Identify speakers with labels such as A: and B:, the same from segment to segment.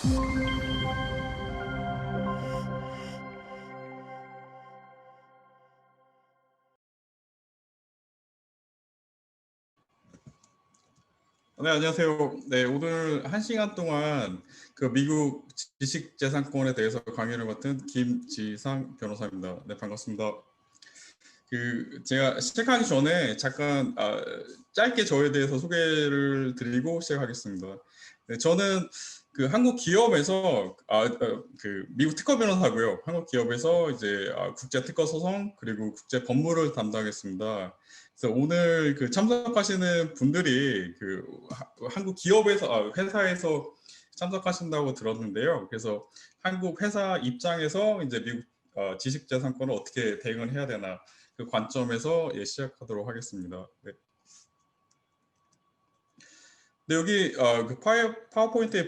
A: 네, 안녕하세요. 네, 오늘 1시간 동안 그 미국 지식재산권에 대해서 강의를 맡은 김지상 변호사입니다. 네, 반갑습니다. 제가 시작하기 전에 잠깐 짧게 저에 대해서 소개를 드리고 시작하겠습니다. 네, 저는 그 한국 기업에서 그 미국 특허 변호사고요. 한국 기업에서 이제 국제 특허 소송 그리고 국제 법무를 담당했습니다. 그래서 오늘 그 참석하시는 분들이 그 한국 기업에서 회사에서 참석하신다고 들었는데요. 그래서 한국 회사 입장에서 이제 미국 지식재산권을 어떻게 대응을 해야 되나 그 관점에서 시작하도록 하겠습니다. 네. 네, 여기 그 파워포인트에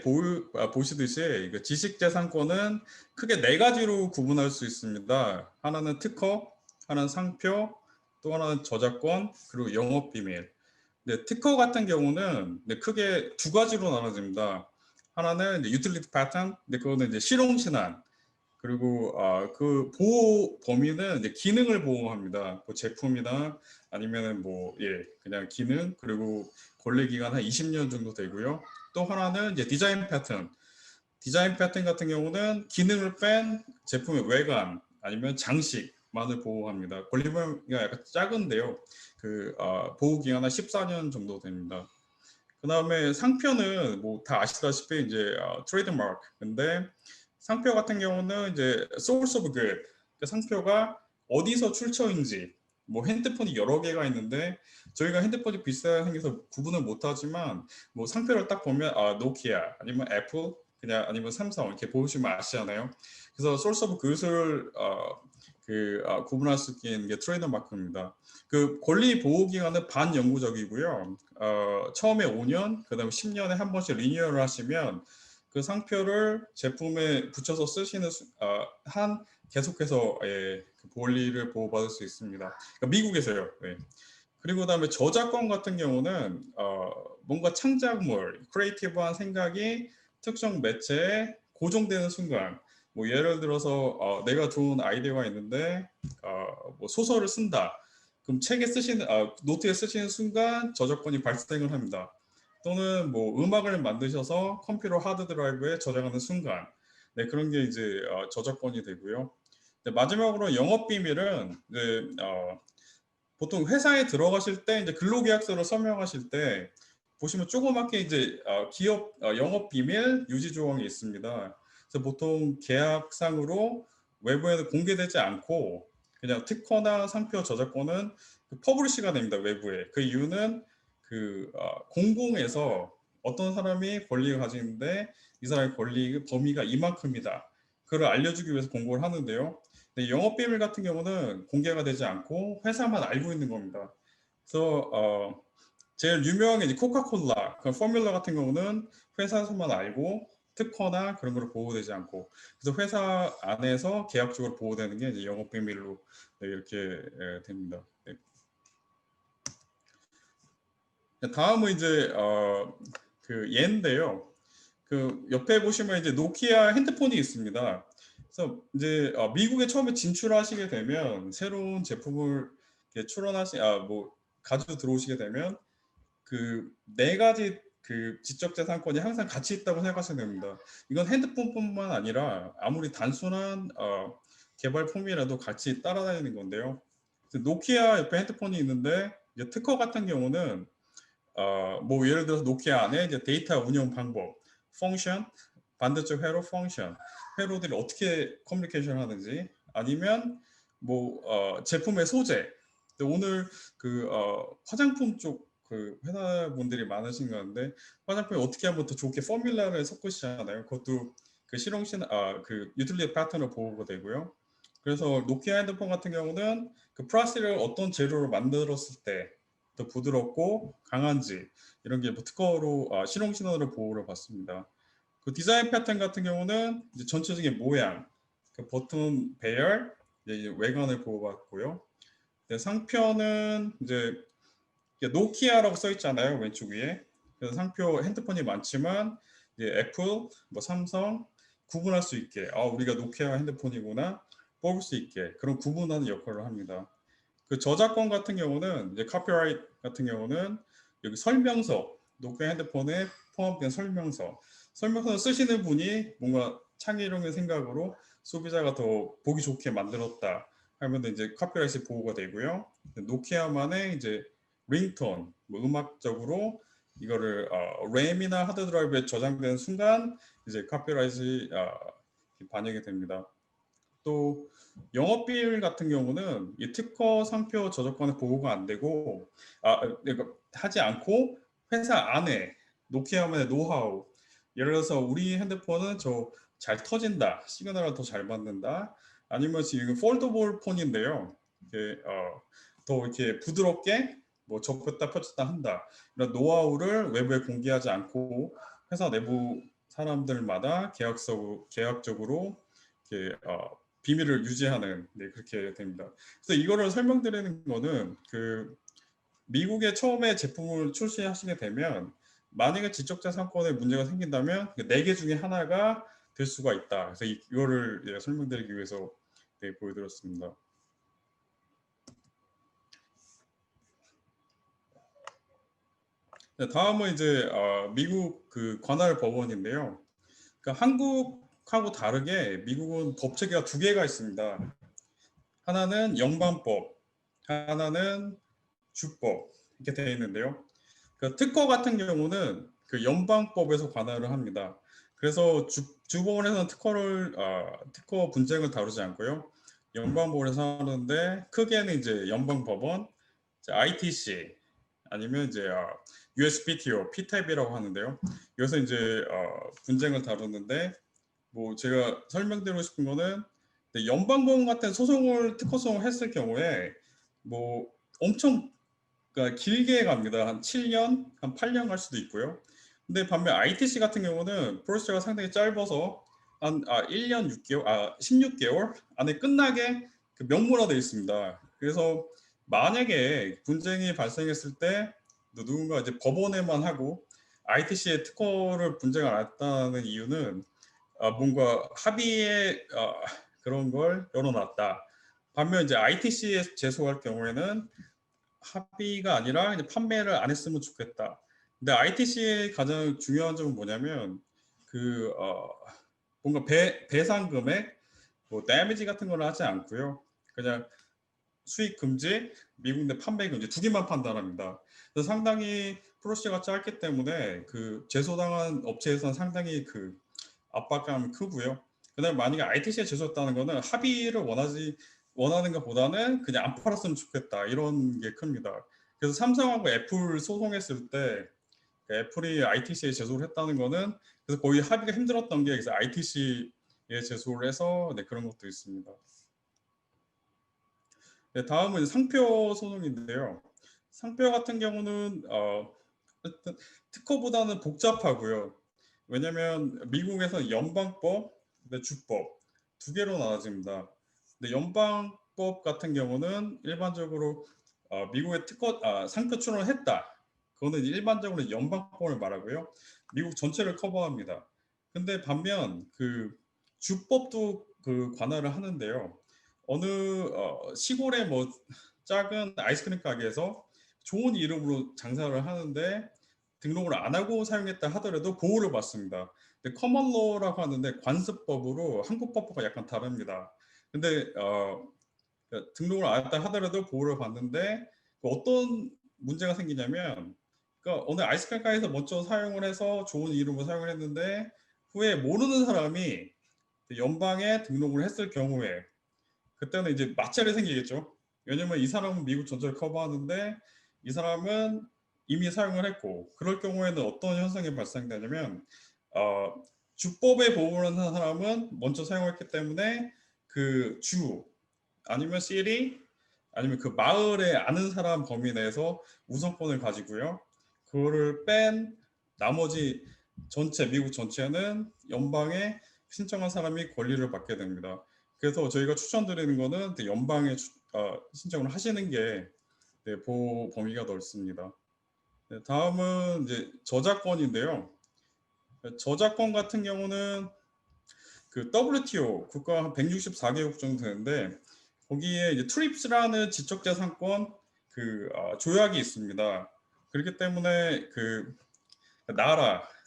A: 보시듯이 그 지식재산권은 크게 네 가지로 구분할 수 있습니다. 하나는 특허, 하나는 상표, 또 하나는 저작권, 그리고 영업비밀. 네, 특허 같은 경우는 크게 두 가지로 나눠집니다. 하나는 유틸리티 패턴, 그거는 이제 실용신안, 그리고 그 보호 범위는 이제 기능을 보호합니다. 뭐 제품이나 아니면은 그냥 기능, 그리고 권리 기간 한 20년 정도 되고요. 또 하나는 이제 디자인 패턴. 디자인 패턴 같은 경우는 기능을 뺀 제품의 외관 아니면 장식만을 보호합니다. 권리 범위가 약간 작은데요. 보호 기간 한 14년 정도 됩니다. 그 다음에 상표는 뭐 다 아시다시피 이제 트레이드 마크. 근데 상표 같은 경우는 이제 source of good. 그 상표가 어디서 출처인지. 뭐 핸드폰이 여러 개가 있는데 저희가 핸드폰이 비싸게 생겨서 구분을 못하지만 뭐 상표를 딱 보면 노키아 아니면 애플 그냥 아니면 삼성 이렇게 보시면 아시잖아요. 그래서 source of good을 구분할 수 있는 게 트레이드 마크입니다. 그 권리 보호 기간은 반영구적이고요. 처음에 5년, 그다음에 10년에 한 번씩 리뉴얼을 하시면 그 상표를 제품에 붙여서 쓰시는 한 계속해서 그 권리를 보호받을 수 있습니다. 그러니까 미국에서요. 네. 그리고 그다음에 저작권 같은 경우는 뭔가 창작물, 크리에이티브한 생각이 특정 매체에 고정되는 순간, 뭐 예를 들어서 내가 좋은 아이디어가 있는데 뭐 소설을 쓴다. 그럼 책에 쓰시는 노트에 쓰시는 순간 저작권이 발생을 합니다. 또는 뭐 음악을 만드셔서 컴퓨터 하드 드라이브에 저장하는 순간, 네, 그런 게 이제 저작권이 되고요. 네, 마지막으로 영업 비밀은 이제 보통 회사에 들어가실 때 이제 근로계약서를 서명하실 때 보시면 조그맣게 이제 기업 영업 비밀 유지 조항이 있습니다. 그래서 보통 계약상으로 외부에는 공개되지 않고 그냥 특허나 상표 저작권은 그 퍼블리시가 됩니다. 외부에. 그 이유는 공공에서 어떤 사람이 권리를 가지는데 이 사람의 권리 범위가 이만큼이다. 그걸 알려주기 위해서 공고를 하는데요. 근데 영업 비밀 같은 경우는 공개가 되지 않고 회사만 알고 있는 겁니다. 그래서 제일 유명한 게 이제 코카콜라, 그 포뮬러 같은 경우는 회사에서만 알고 특허나 그런 걸 보호되지 않고 그래서 회사 안에서 계약적으로 보호되는 게 이제 영업 비밀로 이렇게 됩니다. 네. 다음은 이제 그 얘인데요. 그 옆에 보시면 이제 노키아 핸드폰이 있습니다. 그래서 이제 미국에 처음에 진출하시게 되면 새로운 제품을 이렇게 뭐 가지고 들어오시게 되면 그 네 가지 그 지적재산권이 항상 같이 있다고 생각하시면 됩니다. 이건 핸드폰뿐만 아니라 아무리 단순한 개발품이라도 같이 따라다니는 건데요. 노키아 옆에 핸드폰이 있는데 이제 특허 같은 경우는 뭐 예를 들어서 노키아 안에 이제 데이터 운영 방법, 펑션, 반대쪽 회로 펑션, 회로들이 어떻게 커뮤니케이션 하는지, 아니면 뭐 제품의 소재. 오늘 화장품 쪽 그 회사분들이 많으신 건데 화장품이 어떻게 하면 더 좋게 포뮬라를 섞으시잖아요. 그것도 그 실용신 그 유틸리티 패턴을 보호가 되고요. 그래서 노키아 핸드폰 같은 경우는 그 플라스틱을 어떤 재료로 만들었을 때 더 부드럽고 강한지 이런 게뭐 특허로 실용 신호를 보호를 받습니다. 그 디자인 패턴 같은 경우는 이제 전체적인 모양, 그 버튼 배열, 이제 외관을 보호받고요. 상표는 이제 노키아라고 써 있잖아요 왼쪽 위에. 그래서 상표 핸드폰이 많지만 이제 애플, 뭐 삼성 구분할 수 있게 우리가 노키아 핸드폰이구나 뽑을 수 있게 그런 구분하는 역할을 합니다. 그 저작권 같은 경우는 이제 카피라이트 같은 경우는 여기 설명서 노키아 핸드폰에 포함된 설명서 쓰시는 분이 뭔가 창의력의 생각으로 소비자가 더 보기 좋게 만들었다 하면 이제 카피라이트 보호가 되고요. 노키아만의 이제 링톤 뭐 음악적으로 이거를 램이나 하드 드라이브에 저장되는 순간 이제 카피라이트 반영이 됩니다. 또 영업 비율 같은 경우는 이 특허 상표 저작권의 보호가 안 되고 그러니까 하지 않고 회사 안에 노키아만의 노하우 예를 들어서 우리 핸드폰은 저 잘 터진다 시그널을 더 잘 받는다 아니면 지금 폴더블 폰인데요 더 이렇게 부드럽게 뭐 접혔다 펴졌다 한다 이런 노하우를 외부에 공개하지 않고 회사 내부 사람들마다 계약적으로 이렇게 비밀을 유지하는 그렇게 됩니다. 그래서 이거를 설명드리는 거는 그 미국에 처음에 제품을 출시하시게 되면 만약에 지적재산권에 문제가 생긴다면 4개 중에 하나가 될 수가 있다. 그래서 이거를 설명드리기 위해서 보여드렸습니다. 다음은 이제 미국 그 관할 법원인데요. 그러니까 한국하고 다르게 미국은 법 체계가 2개가 있습니다. 하나는 영방법, 하나는 주법 이렇게 되어 있는데요. 그 특허 같은 경우는 그 연방법에서 관할을 합니다. 그래서 주법원에서는 특허 분쟁을 다루지 않고요. 연방법원에서 하는데 크게는 이제 연방법원, ITC 아니면 이제 USPTO, PTAB이라고 하는데요. 여기서 이제 분쟁을 다루는데 뭐 제가 설명드리고 싶은 거는 연방법원 같은 특허 소송을 했을 경우에 뭐 엄청 그러니까 길게 갑니다. 한 7년, 한 8년 갈 수도 있고요. 근데 반면 ITC 같은 경우는 프로세스가 상당히 짧아서 한 1년 6개월, 16개월 안에 끝나게 그 명문화되어 있습니다. 그래서 만약에 분쟁이 발생했을 때 누군가 이제 법원에만 하고 ITC의 특허를 분쟁을 안 했다는 이유는 뭔가 합의의 그런 걸 열어놨다. 반면 이제 ITC에 제소할 경우에는 합의가 아니라 이제 판매를 안 했으면 좋겠다. 근데 ITC의 가장 중요한 점은 뭐냐면 그 뭔가 배상 금액, 뭐 데미지 같은 걸 하지 않고요. 그냥 수익 금지, 미국 내 판매 금지 2개만 판단합니다. 그래서 상당히 프로세스가 짧기 때문에 그 제소당한 업체에서는 상당히 그 압박감이 크고요. 그다음에 만약에 ITC에 제소했다는 거는 합의를 원하는 것보다는 그냥 안 팔았으면 좋겠다 이런 게 큽니다. 그래서 삼성하고 애플 소송했을 때 애플이 ITC에 제소를 했다는 거는 그래서 거의 합의가 힘들었던 게 그래서 ITC에 제소를 해서 그런 것도 있습니다. 다음은 상표 소송인데요. 상표 같은 경우는 특허보다는 복잡하고요. 왜냐하면 미국에서 연방법, 주법 2개로 나눠집니다. 근데 연방법 같은 경우는 일반적으로 미국의 상표 출원을 했다. 그거는 일반적으로 연방법을 말하고요. 미국 전체를 커버합니다. 근데 반면 그 주법도 그 관할을 하는데요. 어느 시골의 뭐 작은 아이스크림 가게에서 좋은 이름으로 장사를 하는데 등록을 안 하고 사용했다 하더라도 보호를 받습니다. 근데 커먼로라고 하는데 관습법으로 한국 법과 약간 다릅니다. 근데 등록을 안 했다 하더라도 보호를 받는데 어떤 문제가 생기냐면 그러니까 어느 아이스크림 가게에서 먼저 사용을 해서 좋은 이름으로 사용을 했는데 후에 모르는 사람이 연방에 등록을 했을 경우에 그때는 이제 마찰이 생기겠죠. 왜냐면 이 사람은 미국 전체를 커버하는데 이 사람은 이미 사용을 했고 그럴 경우에는 어떤 현상이 발생되냐면 어, 주법에 보호를 하는 사람은 먼저 사용했기 때문에 그 주 아니면 시리 아니면 그 마을에 아는 사람 범위 내에서 우선권을 가지고요. 그거를 뺀 나머지 미국 전체는 연방에 신청한 사람이 권리를 받게 됩니다. 그래서 저희가 추천드리는 거는 연방에 신청을 하시는 게 보호 범위가 넓습니다. 다음은 이제 저작권인데요. 저작권 같은 경우는 그 WTO 국가 한 164개국 정도 되는데 거기에 이제 트립스라는 지적재산권 그 조약이 있습니다. 그렇기 때문에 그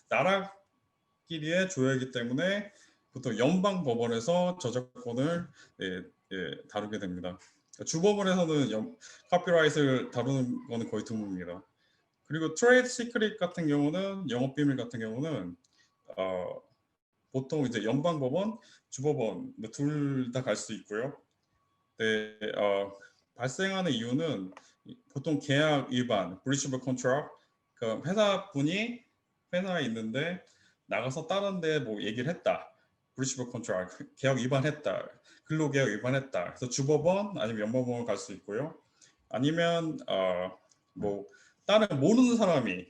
A: 나라끼리의 조약이기 때문에 보통 연방 법원에서 저작권을 다루게 됩니다. 주법원에서는 카피라이트를 다루는 거는 거의 드뭅니다. 그리고 트레이드 시크릿 같은 경우는 영업 비밀 같은 경우는 보통 이제 연방법원, 주법원 둘 다 갈 수 있고요. 네, 발생하는 이유는 보통 계약 위반, breach of contract, 그 회사분이 회사에 있는데 나가서 다른 데 뭐 얘기를 했다. breach of contract, 계약 위반했다. 근로계약 위반했다. 그래서 주법원 아니면 연방법원 갈 수 있고요. 아니면 뭐 다른 모르는 사람이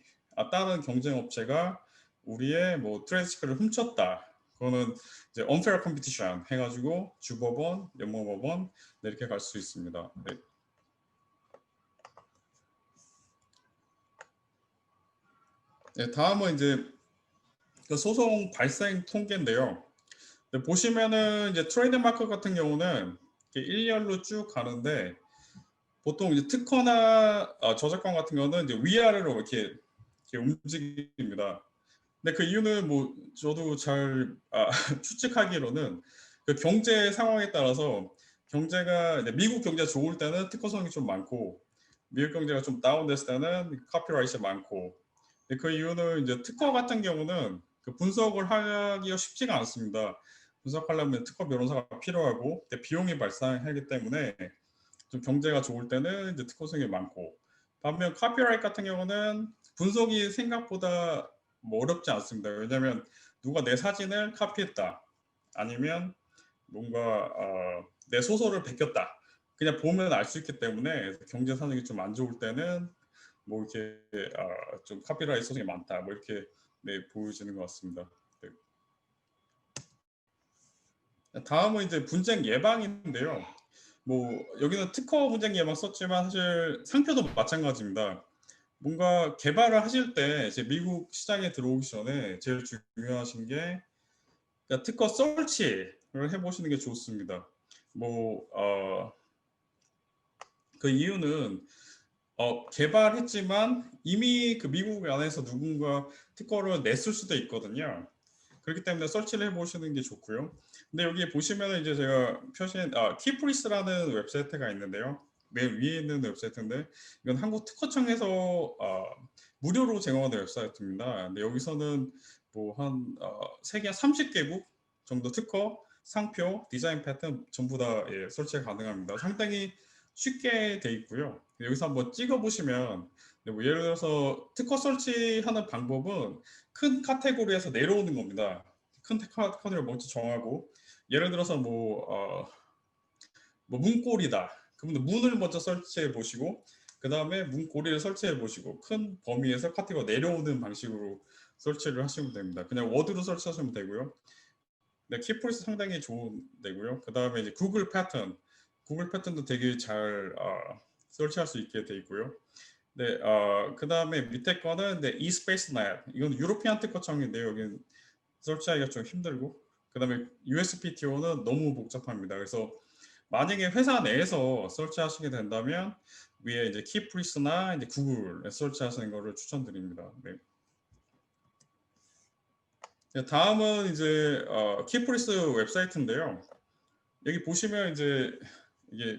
A: 다른 경쟁업체가 우리의 뭐 트레이드 시크를 훔쳤다. 그거는 이제 unfair competition 해가지고 주법원, 연방법원 이렇게 갈 수 있습니다. 네. 네, 다음은 이제 그 소송 발생 통계인데요. 네, 보시면은 이제 트레이드마크 같은 경우는 일렬로 쭉 가는데 보통 이제 특허나 저작권 같은 경우는 이제 위아래로 이렇게 움직입니다. 근데 그 이유는 뭐 저도 잘 추측하기로는 그 경제 상황에 따라서 경제가 미국 경제가 좋을 때는 특허성이 좀 많고 미국 경제가 좀 다운됐을 때는 카피라이트가 많고 그 이유는 이제 특허 같은 경우는 그 분석을 하기가 쉽지가 않습니다. 분석하려면 특허 변호사가 필요하고 비용이 발생하기 때문에 좀 경제가 좋을 때는 이제 특허성이 많고 반면 카피라이트 같은 경우는 분석이 생각보다 뭐 어렵지 않습니다. 왜냐하면 누가 내 사진을 카피했다 아니면 뭔가 내 소설을 베꼈다 그냥 보면 알 수 있기 때문에 경제 상황이 좀 안 좋을 때는 뭐 이렇게 좀 카피라이트 소송이 많다 뭐 이렇게 보여지는 것 같습니다. 네. 다음은 이제 분쟁 예방인데요. 뭐 여기는 특허 분쟁 예방 썼지만 사실 상표도 마찬가지입니다. 뭔가 개발을 하실 때 이제 미국 시장에 들어오기 전에 제일 중요하신 게 그러니까 특허 설치를 해보시는 게 좋습니다. 뭐 그 이유는 개발했지만 이미 그 미국 안에서 누군가 특허를 냈을 수도 있거든요. 그렇기 때문에 설치를 해보시는 게 좋고요. 근데 여기 보시면 이제 제가 표시한 키프리스라는 웹사이트가 있는데요. 맨 위에 있는 웹사이트인데 이건 한국 특허청에서 무료로 제공하는 웹사이트입니다. 근데 여기서는 뭐 한 세계 30개국 정도 특허, 상표, 디자인 패턴 전부 다 설치가 가능합니다. 상당히 쉽게 돼 있고요. 여기서 한번 찍어 보시면 뭐 예를 들어서 특허 설치하는 방법은 큰 카테고리에서 내려오는 겁니다. 큰 카테고리를 먼저 정하고 예를 들어서 뭐 문고리다. 그러면 문을 먼저 설치해 보시고 그 다음에 문고리를 설치해 보시고 큰 범위에서 카테고리가 내려오는 방식으로 설치를 하시면 됩니다. 그냥 워드로 설치하시면 되고요. 네, 키프리스 상당히 좋은 데고요. 그 다음에 이제 구글 패턴도 되게 잘 설치할 수 있게 돼 있고요. 네, 그 다음에 밑에 거는 eSpaceNet. 이건 유로피안 특허청인데요. 여기는 설치하기가 좀 힘들고, 그 다음에 USPTO는 너무 복잡합니다. 그래서 만약에 회사 내에서 설치하시게 된다면 위에 이제 키프리스나 이제 구글에 설치하시는 것을 추천드립니다. 네. 네, 다음은 이제 키프리스 웹사이트인데요. 여기 보시면 이제 이게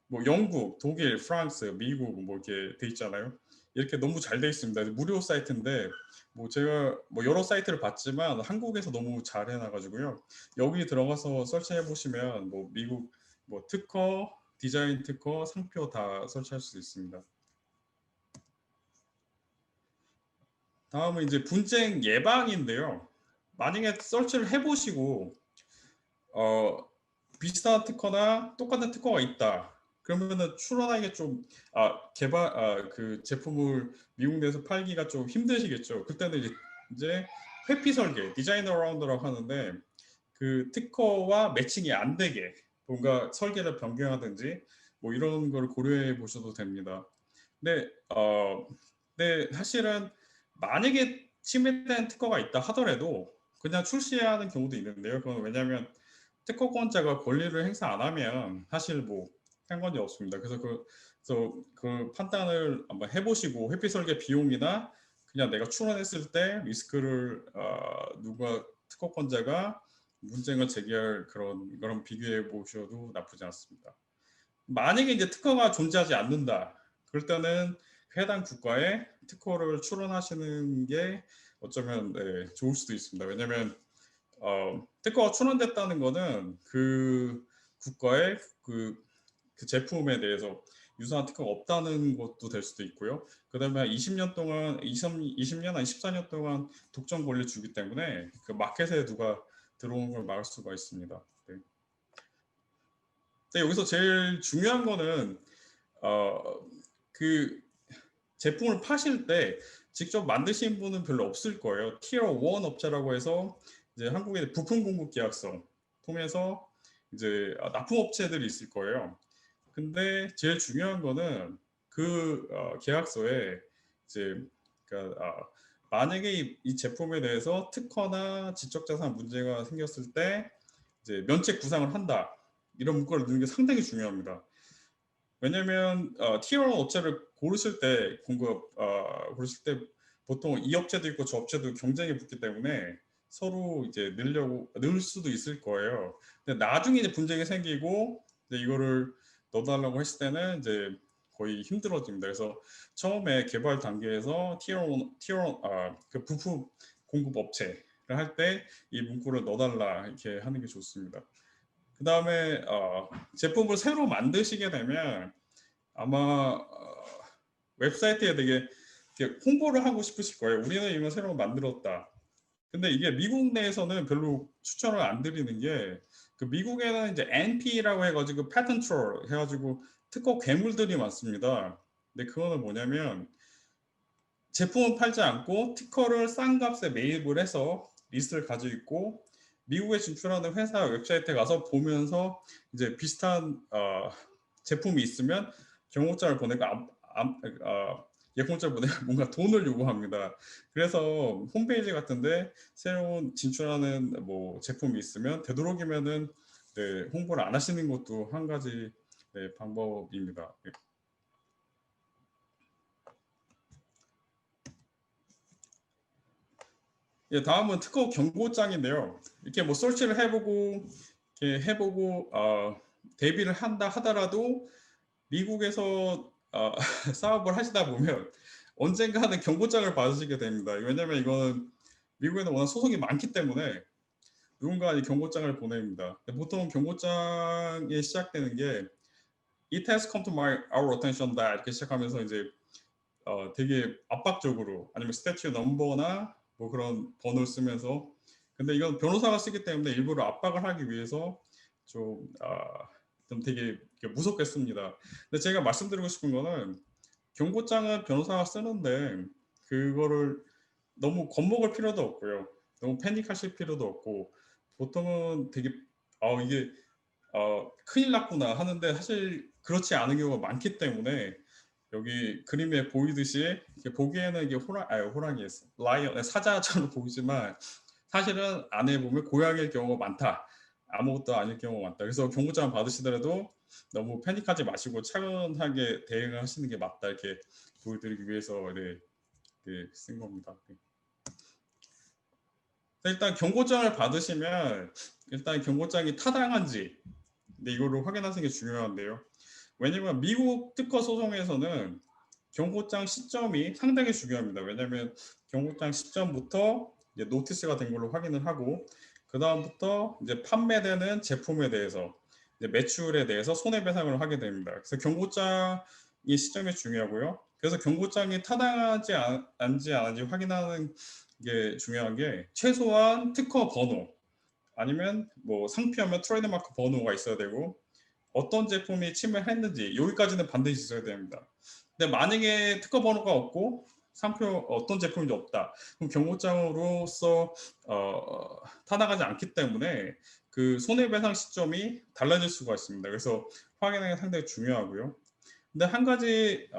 A: 뭐 영국, 독일, 프랑스, 미국 뭐 이렇게 돼 있잖아요. 이렇게 너무 잘 돼 있습니다. 무료 사이트인데 뭐 제가 뭐 여러 사이트를 봤지만 한국에서 너무 잘 해놔가지고요. 여기 들어가서 설치해 보시면 뭐 미국 뭐 특허, 디자인 특허, 상표 다 설치할 수 있습니다. 다음은 이제 분쟁 예방인데요. 만약에 설치를 해보시고 어, 비슷한 특허나 똑같은 특허가 있다. 그러면은 출원하기가 좀 그 제품을 미국 내에서 팔기가 좀 힘드시겠죠. 그때는 이제 회피 설계, 디자인 어라운드라고 하는데 그 특허와 매칭이 안 되게 뭔가 설계를 변경하든지 뭐 이런 걸 고려해 보셔도 됩니다. 근데 사실은 만약에 침해된 특허가 있다 하더라도 그냥 출시하는 경우도 있는데요. 그건 왜냐하면 특허권자가 권리를 행사 안 하면 사실 뭐 상관이 없습니다. 그래서 그 판단을 한번 해보시고 회피 설계 비용이나 그냥 내가 출원했을 때 리스크를 누가 특허권자가 문제를 제기할 그런 비교해 보셔도 나쁘지 않습니다. 만약에 이제 특허가 존재하지 않는다. 그럴 때는 해당 국가에 특허를 출원하시는 게 어쩌면 네, 좋을 수도 있습니다. 왜냐하면 특허가 출원됐다는 거는 그 국가의 그 제품에 대해서 유사한 특허가 없다는 것도 될 수도 있고요. 그다음에 20년 동안 20년 아니 14년 동안 독점 권리 주기 때문에 그 마켓에 누가 들어오는 걸 막을 수가 있습니다. 네. 근데 여기서 제일 중요한 거는 그 제품을 파실 때 직접 만드신 분은 별로 없을 거예요. 티어 1 업체라고 해서 이제 한국의 부품 공급 계약서 통해서 이제 납품 업체들이 있을 거예요. 근데 제일 중요한 거는 그 계약서에 이제 그러니까 만약에 이 제품에 대해서 특허나 지적자산 문제가 생겼을 때 이제 면책 구상을 한다 이런 문구를 넣는 게 상당히 중요합니다. 왜냐면 티어 1 업체를 고르실 때 고르실 때 보통 이 업체도 있고 저 업체도 경쟁이 붙기 때문에 서로 이제 넣을 수도 있을 거예요. 근데 나중에 이제 분쟁이 생기고 이제 이거를 넣어달라고 했을 때는 이제 거의 힘들어집니다. 그래서 처음에 개발 단계에서 그 부품 공급 업체를 할 때 이 문구를 넣어달라 이렇게 하는 게 좋습니다. 그 다음에 제품을 새로 만드시게 되면 아마 웹사이트에 되게 이렇게 홍보를 하고 싶으실 거예요. 우리는 이거 새로 만들었다. 근데 이게 미국 내에서는 별로 추천을 안 드리는 게 그 미국에는 이제 NP라고 해가지고 Patent Troll 해가지고 특허 괴물들이 많습니다. 근데 그거는 뭐냐면 제품은 팔지 않고 특허를 싼 값에 매입을 해서 리스트를 가지고 있고 미국에 진출하는 회사 웹사이트에 가서 보면서 이제 비슷한 제품이 있으면 경고장을 보내고 예콩장을 보내고 뭔가 돈을 요구합니다. 그래서 홈페이지 같은데 새로운 진출하는 뭐 제품이 있으면 되도록이면은 네, 홍보를 안 하시는 것도 한 가지 네, 방법입니다. 네. 예, 다음은 특허 경고장인데요. 이렇게 뭐 설치를 해보고 이렇게 해보고 대비를 한다 하더라도 미국에서 사업을 하시다 보면 언젠가는 경고장을 받으시게 됩니다. 왜냐하면 이거는 미국에는 워낙 소송이 많기 때문에 누군가 이 경고장을 보냅니다. 보통 경고장이 시작되는 게 It has come to our attention that 이렇게 시작하면서 이제 되게 압박적으로 아니면 스태츄 넘버나 뭐 그런 번호를 쓰면서 근데 이건 변호사가 쓰기 때문에 일부러 압박을 하기 위해서 좀, 좀 되게 무섭게 씁니다. 근데 제가 말씀드리고 싶은 거는 경고장은 변호사가 쓰는데 그거를 너무 겁먹을 필요도 없고요. 너무 패닉하실 필요도 없고 보통은 되게 이게 큰일 났구나 하는데 사실 그렇지 않은 경우가 많기 때문에 여기 그림에 보이듯이 보기에는 이게 호랑이 라이언 사자처럼 보이지만 사실은 안에 보면 고양이일 경우가 많다. 아무것도 아닐 경우가 많다. 그래서 경고장 받으시더라도 너무 패닉하지 마시고 차분하게 대응을 하시는 게 맞다 이렇게 보여드리기 위해서 네, 네, 쓴 겁니다. 네. 일단 경고장을 받으시면 일단 경고장이 타당한지 이거를 확인하시는 게 중요한데요. 왜냐면 미국 특허 소송에서는 경고장 시점이 상당히 중요합니다. 왜냐하면 경고장 시점부터 이제 노티스가 된 걸로 확인을 하고 그 다음부터 이제 판매되는 제품에 대해서 이제 매출에 대해서 손해배상을 하게 됩니다. 그래서 경고장이 시점이 중요하고요. 그래서 경고장이 타당하지 않은지 확인하는 게 중요한 게 최소한 특허 번호 아니면 뭐 상표하면 트레이드마크 번호가 있어야 되고 어떤 제품이 침해했는지 여기까지는 반드시 있어야 됩니다. 근데 만약에 특허 번호가 없고 상표 어떤 제품인지 없다. 그럼 경고장으로서 타당하지 않기 때문에 그 손해배상 시점이 달라질 수가 있습니다. 그래서 확인하는 게 상당히 중요하고요. 근데 한 가지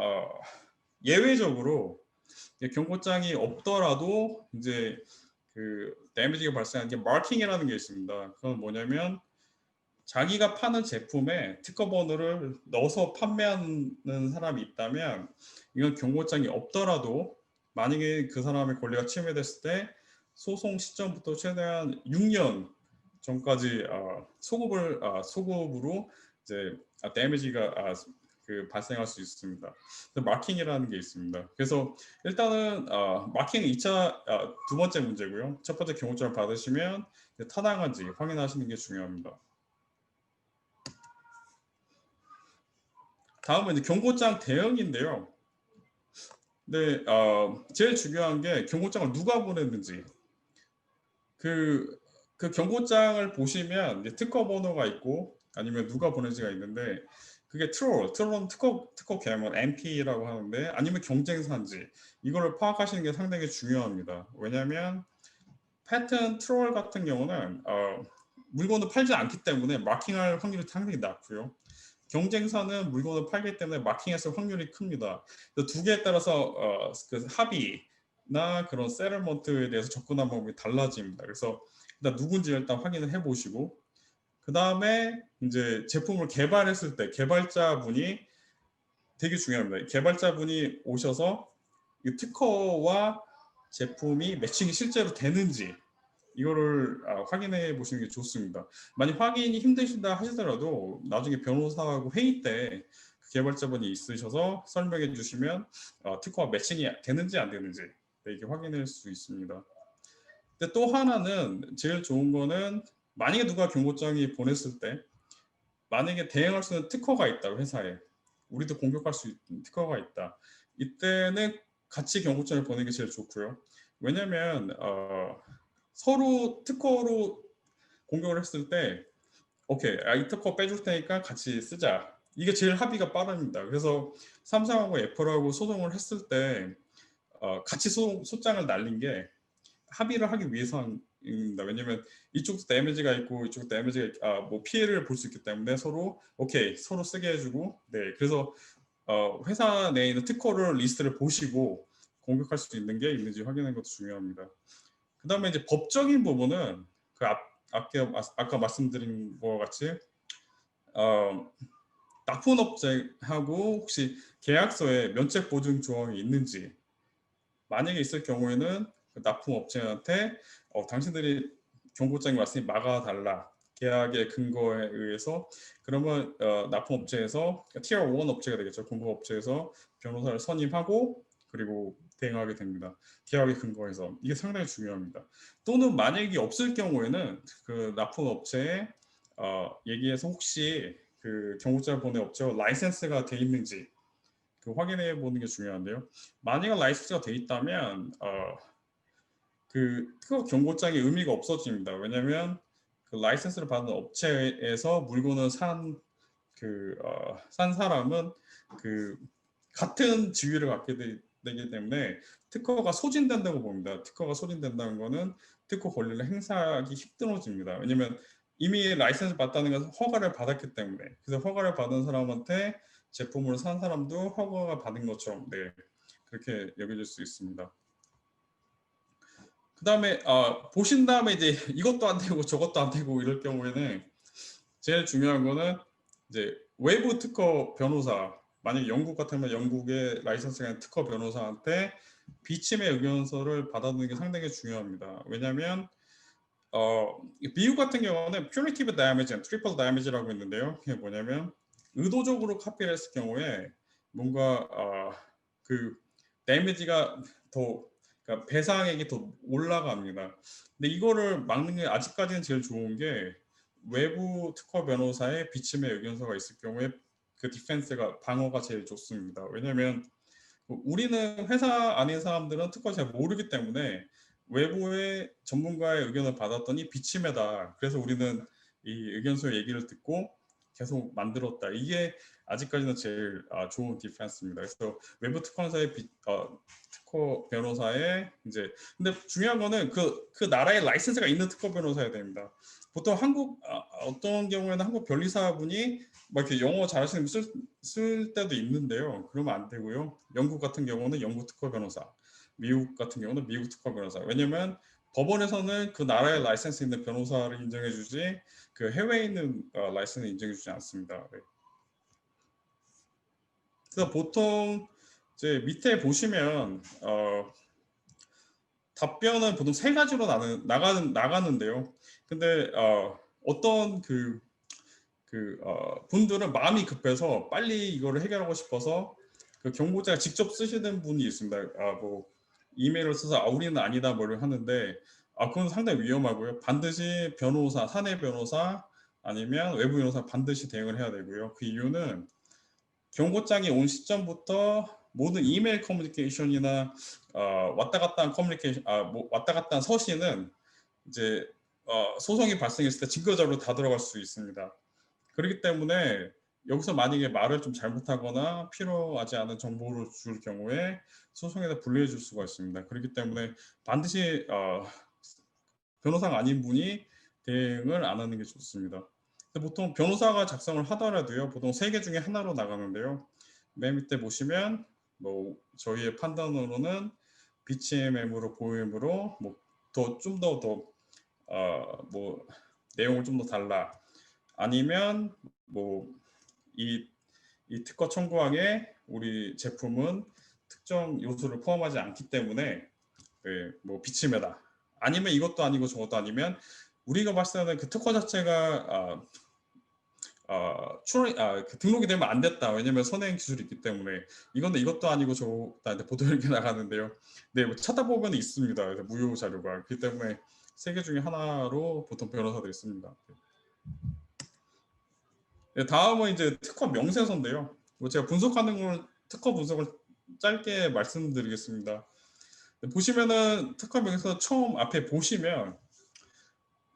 A: 예외적으로 경고장이 없더라도 이제 그 데미지가 발생하는 게 마킹이라는 게 있습니다. 그건 뭐냐면 자기가 파는 제품에 특허 번호를 넣어서 판매하는 사람이 있다면 이건 경고장이 없더라도 만약에 그 사람의 권리가 침해됐을 때 소송 시점부터 최대한 6년 전까지 소급으로 이제 데미지가 그 발생할 수 있습니다. 마킹이라는 게 있습니다. 그래서 일단은 마킹 2차 두 번째 문제고요. 첫 번째 경고장을 받으시면 타당한지 확인하시는 게 중요합니다. 다음은 이제 경고장 대응인데요. 근데 제일 중요한 게 경고장을 누가 보냈는지. 그 경고장을 보시면 이제 특허 번호가 있고 아니면 누가 보낸지가 있는데 그게 트롤은 특허 계약은 NP라고 하는데 아니면 경쟁사인지 이거를 파악하시는 게 상당히 중요합니다. 왜냐하면 패턴 트롤 같은 경우는 물건을 팔지 않기 때문에 마킹할 확률이 상당히 낮고요. 경쟁사는 물건을 팔기 때문에 마킹했을 확률이 큽니다. 두 개에 따라서 그 합의나 그런 세틀먼트에 대해서 접근하는 방법이 달라집니다. 그래서 일단 누군지 일단 확인을 해보시고 그 다음에 이제 제품을 개발했을 때 개발자분이 되게 중요합니다. 개발자분이 오셔서 이 특허와 제품이 매칭이 실제로 되는지 이거를 확인해 보시는 게 좋습니다. 만약 확인이 힘드시다 하시더라도 나중에 변호사하고 회의 때 그 개발자분이 있으셔서 설명해 주시면 특허와 매칭이 되는지 안 되는지 이렇게 확인할 수 있습니다. 근데 또 하나는 제일 좋은 거는 만약에 누가 경고장이 보냈을 때 만약에 대응할 수 있는 특허가 있다 회사에 우리도 공격할 수 있는 특허가 있다 이때는 같이 경고장을 보내는 게 제일 좋고요. 왜냐하면 서로 특허로 공격을 했을 때 오케이 이 특허 빼줄 테니까 같이 쓰자 이게 제일 합의가 빠릅니다. 그래서 삼성하고 애플하고 소송을 했을 때 같이 소장을 날린 게 합의를 하기 위해서입니다. 왜냐면 이쪽도 데미지가 있고 이쪽도 데미지가 뭐 피해를 볼 수 있기 때문에 서로 오케이 서로 쓰게 해주고 네 그래서 회사 내에 있는 특허를 리스트를 보시고 공격할 수 있는 게 있는지 확인하는 것도 중요합니다. 그 다음에 이제 법적인 부분은 그 아까 말씀드린 것 같이 납품업체하고 혹시 계약서에 면책 보증 조항이 있는지 만약에 있을 경우에는 그 납품업체한테 당신들이 경고장이 왔으니 막아달라 계약의 근거에 의해서 그러면 납품업체에서 티어 1 업체가 되겠죠. 공급업체에서 변호사를 선임하고 그리고 대응하게 됩니다. 계약의 근거에서 이게 상당히 중요합니다. 또는 만약에 없을 경우에는 그 납품업체에 얘기해서 혹시 그 경고장을 보낸 업체와 라이센스가 돼 있는지 그 확인해 보는 게 중요한데요. 만약에 라이센스가 돼 있다면 그 특허 경고장의 의미가 없어집니다. 왜냐하면 그 라이센스를 받은 업체에서 물건을 산 사람은 그 같은 지위를 갖게 되기 때문에 특허가 소진된다고 봅니다. 특허가 소진된다는 거는 특허 권리를 행사하기 힘들어집니다. 왜냐하면 이미 라이센스 받다는 것은 허가를 받았기 때문에 그래서 허가를 받은 사람한테 제품을 산 사람도 허가가 받은 것처럼 네, 그렇게 여겨질 수 있습니다. 그 다음에 보신 다음에 이제 이것도 안 되고 저것도 안 되고 이럴 경우에는 제일 중요한 거는 이제 외부 특허 변호사 만약 영국 같으면 영국의 라이선스가 있는 특허 변호사한테 비침의 의견서를 받아두는 게 상당히 중요합니다. 왜냐하면 미국 같은 경우는 punitive damage, triple damage라고 있는데요. 그게 뭐냐면 의도적으로 카피를 했을 경우에 뭔가 그 데미지가 더 그러니까 배상액이 더 올라갑니다. 근데 이거를 막는 게 아직까지는 제일 좋은 게 외부 특허 변호사의 비침의 의견서가 있을 경우에 그 디펜스가 방어가 제일 좋습니다. 왜냐하면 우리는 회사 아닌 사람들은 특허 잘 모르기 때문에 외부의 전문가의 의견을 받았더니 비침해다. 그래서 우리는 이 의견서의 얘기를 듣고 계속 만들었다. 이게 아직까지는 제일 좋은 디펜스입니다. 그래서 외부 특허사의 특허 변호사의 이제 근데 중요한 거는 그 나라의 라이센스가 있는 특허 변호사야 됩니다. 보통 한국 어떤 경우에는 한국 변리사분이 막 이렇게 영어 잘하시는 분 쓸 때도 있는데요. 그러면 안 되고요. 영국 같은 경우는 영국 특허 변호사, 미국 같은 경우는 미국 특허 변호사. 왜냐면 법원에서는 그 나라에 라이센스 있는 변호사를 인정해주지 그 해외에 있는 라이센스 인정해주지 않습니다. 네. 그래서 보통 이제 밑에 보시면 답변은 보통 세 가지로 나가는데요. 근데 어떤 분들은 마음이 급해서 빨리 이거를 해결하고 싶어서 그 경고자가 직접 쓰시는 분이 있습니다. 뭐 이메일을 써서 우리는 아니다 뭐를 하는데 그건 상당히 위험하고요. 반드시 변호사, 사내 변호사 아니면 외부 변호사 반드시 대응을 해야 되고요. 그 이유는 경고장이 온 시점부터 모든 이메일 커뮤니케이션이나 왔다 갔다 한 커뮤니케이션, 뭐 왔다 갔다 한 서신은 이제 소송이 발생했을 때 증거 자료로 다 들어갈 수 있습니다. 그렇기 때문에 여기서 만약에 말을 좀 잘못하거나 필요하지 않은 정보를 줄 경우에 소송에서 불리해 줄 수가 있습니다. 그렇기 때문에 반드시 변호사가 아닌 분이 대응을 안 하는 게 좋습니다. 보통 변호사가 작성을 하더라도요, 보통 세 개 중에 하나로 나가는데요. 맨 밑에 보시면 뭐 저희의 판단으로는 BCMM으로 보임으로 뭐 좀 더 뭐 내용을 좀 더 달라. 아니면 뭐 이 특허 청구항에 우리 제품은 특정 요소를 포함하지 않기 때문에 뭐 비침해다. 아니면 이것도 아니고 저것도 아니면 우리가 봤을 때는 그 특허 자체가 그 등록이 되면 안 됐다. 왜냐면 선행 기술이 있기 때문에 이건데 이것도 아니고 저것도 보통 이렇게 나가는데요. 네, 뭐 찾아보면 있습니다. 그래서 무효 자료가. 그렇기 때문에 세 개 중에 하나로 보통 변호사들이 씁니다. 네, 다음은 이제 특허 명세서인데요. 뭐 제가 분석하는 걸 특허 분석을 짧게 말씀드리겠습니다. 보시면은 특허 명세서 처음 앞에 보시면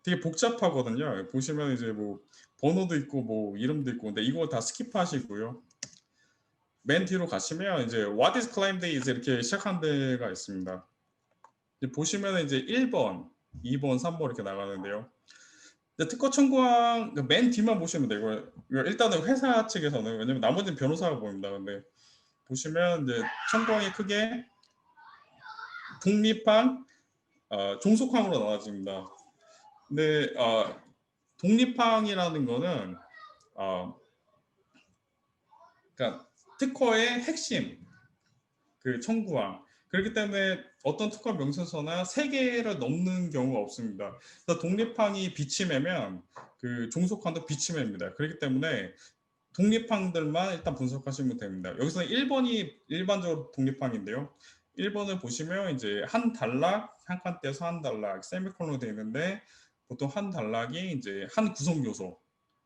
A: 되게 복잡하거든요. 보시면 이제 뭐 번호도 있고 뭐 이름도 있고 근데 이거 다 스킵하시고요. 맨 뒤로 가시면 이제 What is claimed is 이렇게 시작한 데가 있습니다. 보시면 이제 1번, 2번, 3번 이렇게 나가는데요. 특허 청구항 맨 뒤만 보시면 되고요. 일단은 회사 측에서는 왜냐면 나머지는 변호사가 보입니다. 근데 보시면 이제 청구항이 크게 독립항, 종속항으로 나눠집니다. 근데 독립항이라는 거는 그러니까 특허의 핵심 그 청구항. 그렇기 때문에 어떤 특허 명세서나 세 개를 넘는 경우가 없습니다. 그래서 독립항이 비침해면 그 종속항도 비침해입니다. 그렇기 때문에 독립항들만 일단 분석하시면 됩니다. 여기서는 1번이 일반적으로 독립항인데요. 1번을 보시면 이제 한 단락, 한 칸대에서 한 단락, 세미콜론으로 되어 있는데 보통 한 단락이 이제 한 구성 요소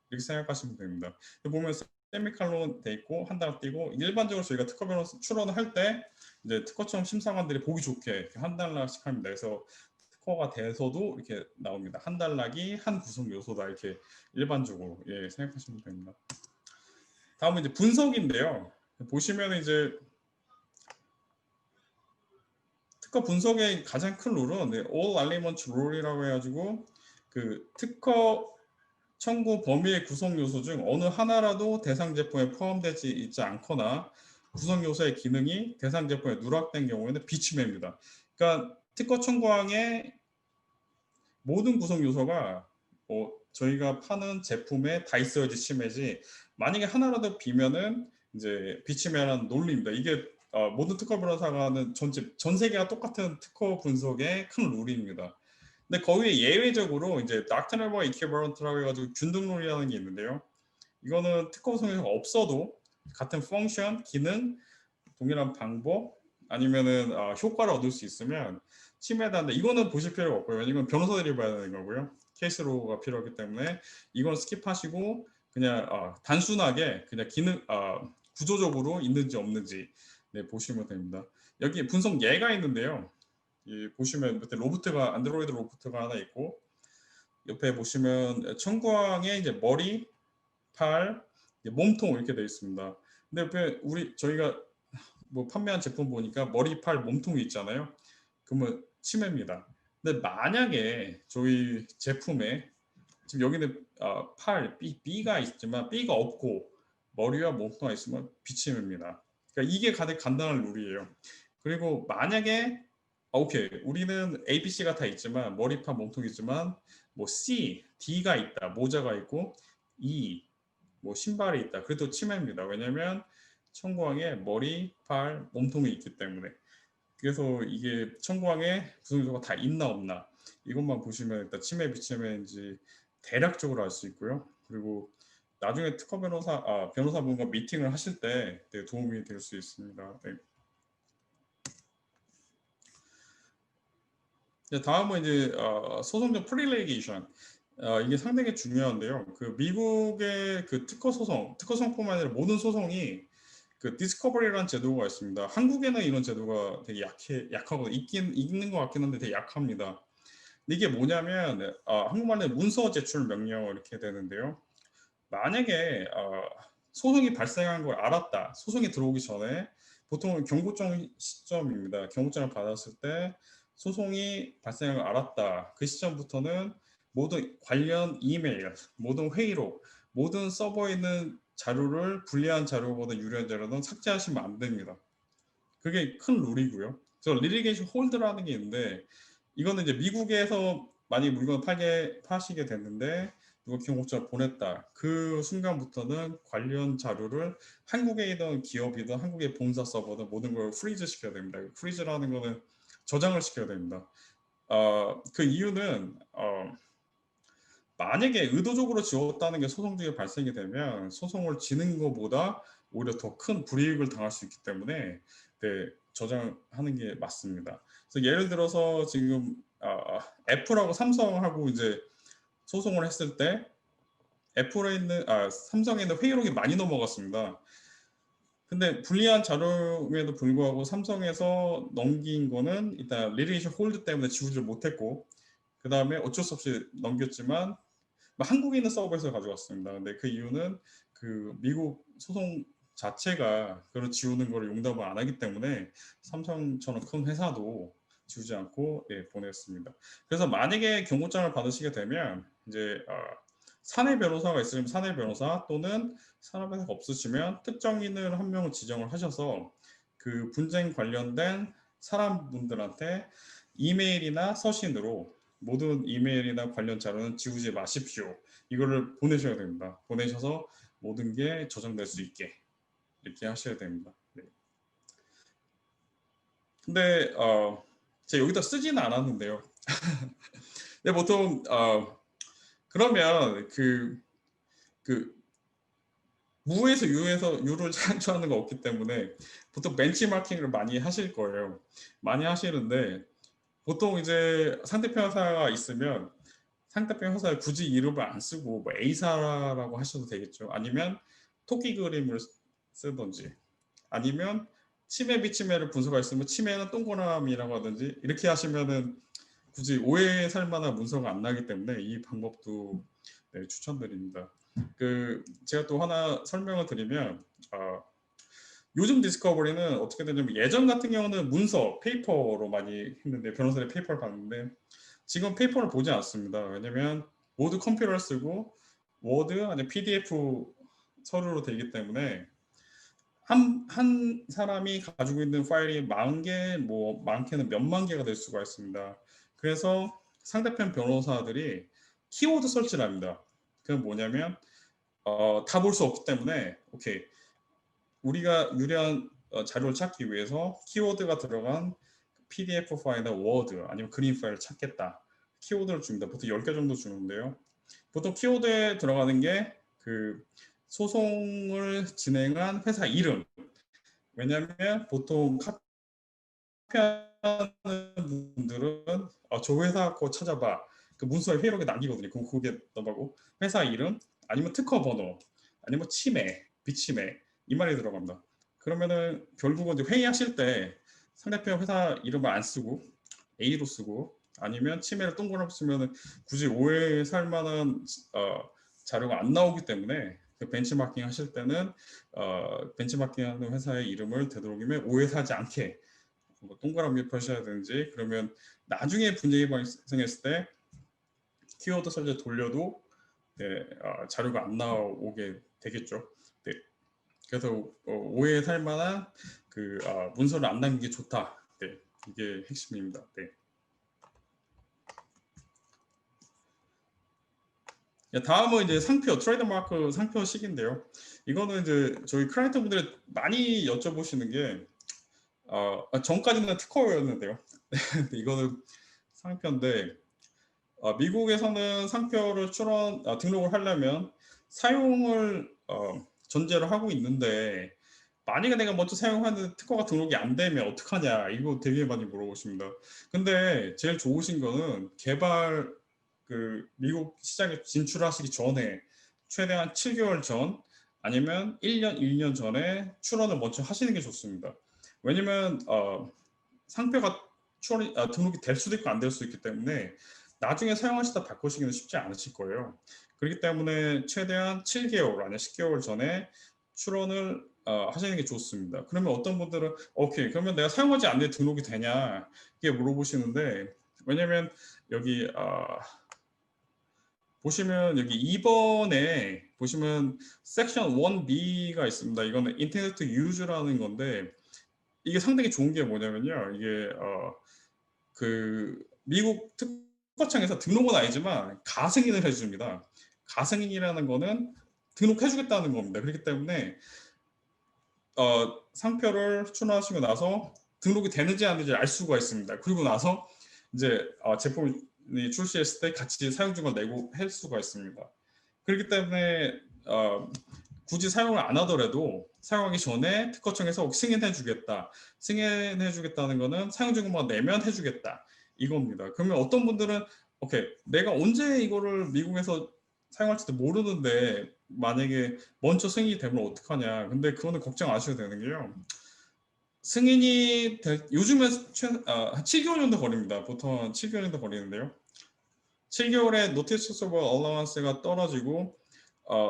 A: 이렇게 생각하시면 됩니다. 보면 세미칼론 돼 있고 한 단락 띄고 일반적으로 저희가 특허 변호사 출원을 할 때 이제 특허청 심사관들이 보기 좋게 한 단락씩 합니다. 그래서 특허가 돼서도 이렇게 나옵니다. 한 단락이 한 구성 요소다 이렇게 일반적으로 생각하시면 됩니다. 다음은 이제 분석인데요. 보시면 이제 특허 분석의 가장 큰 룰은 All Elements Rule이라고 해가지고 그 특허 청구 범위의 구성 요소 중 어느 하나라도 대상 제품에 포함되지 있지 않거나 구성 요소의 기능이 대상 제품에 누락된 경우에는 비침해입니다. 그러니까 특허 청구항의 모든 구성 요소가 저희가 파는 제품에 다 있어야지 침해지 만약에 하나라도 비면은 이제 비침해라는 논리입니다. 이게 모든 특허 변호사가 하는 전 세계가 똑같은 특허 분석의 큰 룰입니다. 근데 거의 예외적으로 이제 Doctrinal Equivalent라고 해가지고 균등론이라는 게 있는데요. 이거는 특허 구성에서 없어도 같은 펑션, 기능, 동일한 방법 아니면은 효과를 얻을 수 있으면 침해다는데 이거는 보실 필요가 없고요. 왜냐면 변호사들이 봐야 되는 거고요. 케이스로가 필요하기 때문에 이건 스킵하시고 그냥 단순하게 그냥 기능 구조적으로 있는지 없는지 보시면 됩니다. 여기 분석 예가 있는데요. 보시면 밑에 로보트가 안드로이드 로보트가 하나 있고 옆에 보시면 청구항에 이제 머리, 팔, 몸통 이렇게 되어 있습니다. 근데 옆에 저희가 뭐 판매한 제품 보니까 머리, 팔, 몸통이 있잖아요. 그러면 침해입니다. 근데 만약에 저희 제품에 지금 여기는 팔, B가 있지만 B가 없고 머리와 몸통이 있으면 비침입니다. 그러니까 이게 가장 간단한 룰이에요. 그리고 만약에 오케이. 우리는 A, B, C가 다 있지만 머리, 파, 몸통이지만 뭐 C, D가 있다. 모자가 있고 E, 뭐 신발이 있다. 그래도 치매입니다. 왜냐면 청구항에 머리, 팔, 몸통이 있기 때문에. 그래서 이게 청구항에 구성 요소가 다 있나 없나 이것만 보시면 일단 치매 비치매인지 대략적으로 알 수 있고요. 그리고 나중에 특허 변호사분과 미팅을 하실 때 되게 도움이 될 수 있습니다. 네. 다음은 이제 소송적 프리레기션. 이게 상당히 중요한데요. 그 미국의 그 특허 소송뿐만 아니라 모든 소송이 그 디스커버리라는 제도가 있습니다. 한국에는 이런 제도가 되게 약하고 있는 것 같긴 한데 되게 약합니다. 이게 뭐냐면 한국말로 문서 제출 명령 이렇게 되는데요. 만약에 소송이 발생한 걸 알았다. 소송이 들어오기 전에 보통은 경고청 시점입니다. 경고장을 받았을 때 소송이 발생한 걸 알았다. 그 시점부터는 모든 관련 이메일, 모든 회의록, 모든 서버에 있는 자료를 불리한 자료보다 유리한 자료는 삭제하시면 안 됩니다. 그게 큰 룰이고요. 저 리리게이션 홀드라는 게 있는데 이거는 이제 미국에서 많이 물건 파시게 됐는데 누가 경고장을 보냈다. 그 순간부터는 관련 자료를 한국에 있던 기업이든 한국의 본사 서버든 모든 걸 프리즈 시켜야 됩니다. 프리즈라는 거는 저장을 시켜야 됩니다. 그 이유는 만약에 의도적으로 지웠다는 게 소송 중에 발생이 되면 소송을 지는 것보다 오히려 더 큰 불이익을 당할 수 있기 때문에 네, 저장하는 게 맞습니다. 그래서 예를 들어서 지금 애플하고 삼성하고 이제 소송을 했을 때 애플에 있는 삼성에 있는 회의록이 많이 넘어갔습니다. 근데 불리한 자료임에도 불구하고 삼성에서 넘긴 거는 일단 리레이션 홀드 때문에 지우지를 못했고 그 다음에 어쩔 수 없이 넘겼지만 한국에 있는 서버에서 가져왔습니다. 근데 그 이유는 그 미국 소송 자체가 그걸 지우는 걸 용납을 안 하기 때문에 삼성처럼 큰 회사도 지우지 않고 보냈습니다. 그래서 만약에 경고장을 받으시게 되면 이제 사내 변호사가 있으면 사내 변호사 또는 사내 변호사가 없으시면 특정인을 한 명을 지정을 하셔서 그 분쟁 관련된 사람분들한테 이메일이나 서신으로 모든 이메일이나 관련 자료는 지우지 마십시오. 이거를 보내셔야 됩니다. 보내셔서 모든 게 저장될 수 있게 이렇게 하셔야 됩니다. 네. 근데 제가 여기다 쓰지는 않았는데요. 근데 보통 그러면 그 무에서 유를 창조하는 거 없기 때문에 보통 벤치마킹을 많이 하실 거예요. 많이 하시는데 보통 이제 상대편 회사가 있으면 상대편 회사에 굳이 이름을 안 쓰고 뭐 A사라고 하셔도 되겠죠. 아니면 토끼 그림을 쓰든지 아니면 치매 비치매를 분석할 수 있으면 치매는 동그라미라고 하든지 이렇게 하시면은 굳이 오해 살 만한 문서가 안 나기 때문에 이 방법도 네, 추천드립니다. 그 제가 또 하나 설명을 드리면 요즘 디스커버리는 어떻게 되냐면 예전 같은 경우는 문서 페이퍼로 많이 했는데 변호사의 페이퍼를 봤는데 지금 페이퍼를 보지 않습니다. 왜냐면 모두 컴퓨터를 쓰고 워드 아니면 PDF 서류로 되기 때문에 한 사람이 가지고 있는 파일이 10,000개, 뭐 많게는 몇만 개가 될 수가 있습니다. 그래서 상대편 변호사들이 키워드 설치를 합니다. 그건 뭐냐면 다 볼 수 없기 때문에 오케이 우리가 유리한 자료를 찾기 위해서 키워드가 들어간 PDF 파일이나 워드 아니면 그림 파일을 찾겠다. 키워드를 줍니다. 보통 10개 정도 주는데요. 보통 키워드에 들어가는 게 그 소송을 진행한 회사 이름. 왜냐하면 보통 카피하는 분들은 저 회사 거 찾아봐. 그 문서에 회의록에 남기거든요. 그럼 그게 넘어가고 회사 이름 아니면 특허 번호 아니면 치매, 비치매 이 말이 들어갑니다. 그러면은 결국은 이제 회의하실 때 상대편 회사 이름을 안 쓰고 A로 쓰고 아니면 치매를 동그랗게 쓰면 굳이 오해 살 만한 자료가 안 나오기 때문에 그 벤치마킹 하실 때는 벤치마킹 하는 회사의 이름을 되도록이면 오해 사지 않게 뭐 동그라미 펴셔야 되는지 그러면 나중에 분쟁이 발생했을 때 키워드 설정 돌려도 네, 자료가 안 나오게 되겠죠. 네. 그래서 오해 살 만한 그 문서를 안 남기는 게 좋다. 네. 이게 핵심입니다. 네. 다음은 이제 상표, 트레이드마크 상표식인데요. 이거는 이제 저희 클라이언트 분들이 많이 여쭤보시는 게, 전까지는 특허였는데요. 이거는 상표인데, 미국에서는 상표를 등록을 하려면 사용을 전제로 하고 있는데, 만약에 내가 먼저 사용하는 특허가 등록이 안 되면 어떡하냐, 이거 되게 많이 물어보십니다. 근데 제일 좋으신 거는 미국 시장에 진출하시기 전에 최대한 7개월 전 아니면 1년, 2년 전에 출원을 먼저 하시는 게 좋습니다. 왜냐면 상표가 등록이 될 수도 있고 안 될 수도 있기 때문에 나중에 사용하시다 바꾸시기는 쉽지 않으실 거예요. 그렇기 때문에 최대한 7개월 아니면 10개월 전에 출원을 하시는 게 좋습니다. 그러면 어떤 분들은 오케이, 그러면 내가 사용하지 않는데 등록이 되냐 이게 물어보시는데, 왜냐면 여기 보시면 여기 2번에 보시면 섹션 1B가 있습니다. 이거는 인터넷 유즈라는 건데, 이게 상당히 좋은 게 뭐냐면요. 이게 미국 특허청에서 등록은 아니지만 가승인을 해줍니다. 가승인이라는 거는 등록해주겠다는 겁니다. 그렇기 때문에 상표를 출원하시고 나서 등록이 되는지 안 되는지 알 수가 있습니다. 그리고 나서 이제 제품이 출시했을 때 같이 사용증을 내고 할 수가 있습니다. 그렇기 때문에 굳이 사용을 안 하더라도 사용하기 전에 특허청에서 승인해주겠다. 승인해주겠다는 거는 사용증만 내면 해주겠다. 이겁니다. 그러면 어떤 분들은 오케이, 내가 언제 이거를 미국에서 사용할지도 모르는데 만약에 먼저 승인이 되면 어떡하냐. 근데 그거는 걱정 안 하셔도 되는 게요. 요즘은 한 7개월 정도 걸립니다. 보통 7개월 정도 걸리는데요. 7개월에 노티스 오브 얼라wance가 떨어지고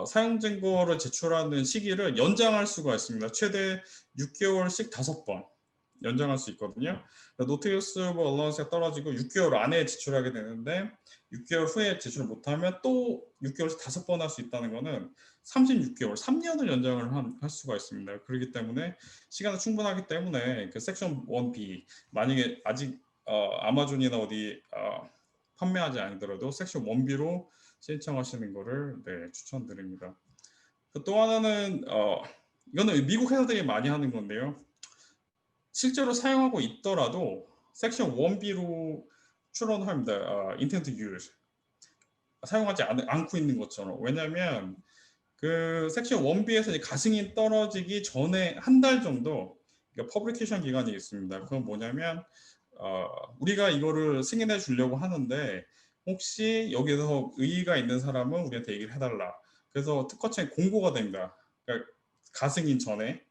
A: 사용 증거를 제출하는 시기를 연장할 수가 있습니다. 최대 6개월씩 5번 연장할 수 있거든요. 노티스 오브 얼라wance가 떨어지고 6개월 안에 제출하게 되는데 6개월 후에 제출 못하면 또 6개월씩 5번 할 수 있다는 거는 36개월, 3년을 연장을 할 수가 있습니다. 그렇기 때문에 시간은 충분하기 때문에 그 섹션 1B 만약에 아직 아마존이나 어디 판매하지 않더라도 섹션 1B로 신청하시는 거를 추천드립니다. 또 하나는 이거는 미국 회사들이 많이 하는 건데요. 실제로 사용하고 있더라도 섹션 1B로 출원합니다. 인텐트 유즈 사용하지 않고 있는 것처럼. 왜냐하면 그 섹션 1B에서 가승인 떨어지기 전에 한 달 정도 퍼블리케이션 기간이 있습니다. 그건 뭐냐면 우리가 이거를 승인해 주려고 하는데 혹시 여기서 의의가 있는 사람은 우리한테 얘기를 해달라. 그래서 특허청에 공고가 됩니다. 그러니까 가승인 전에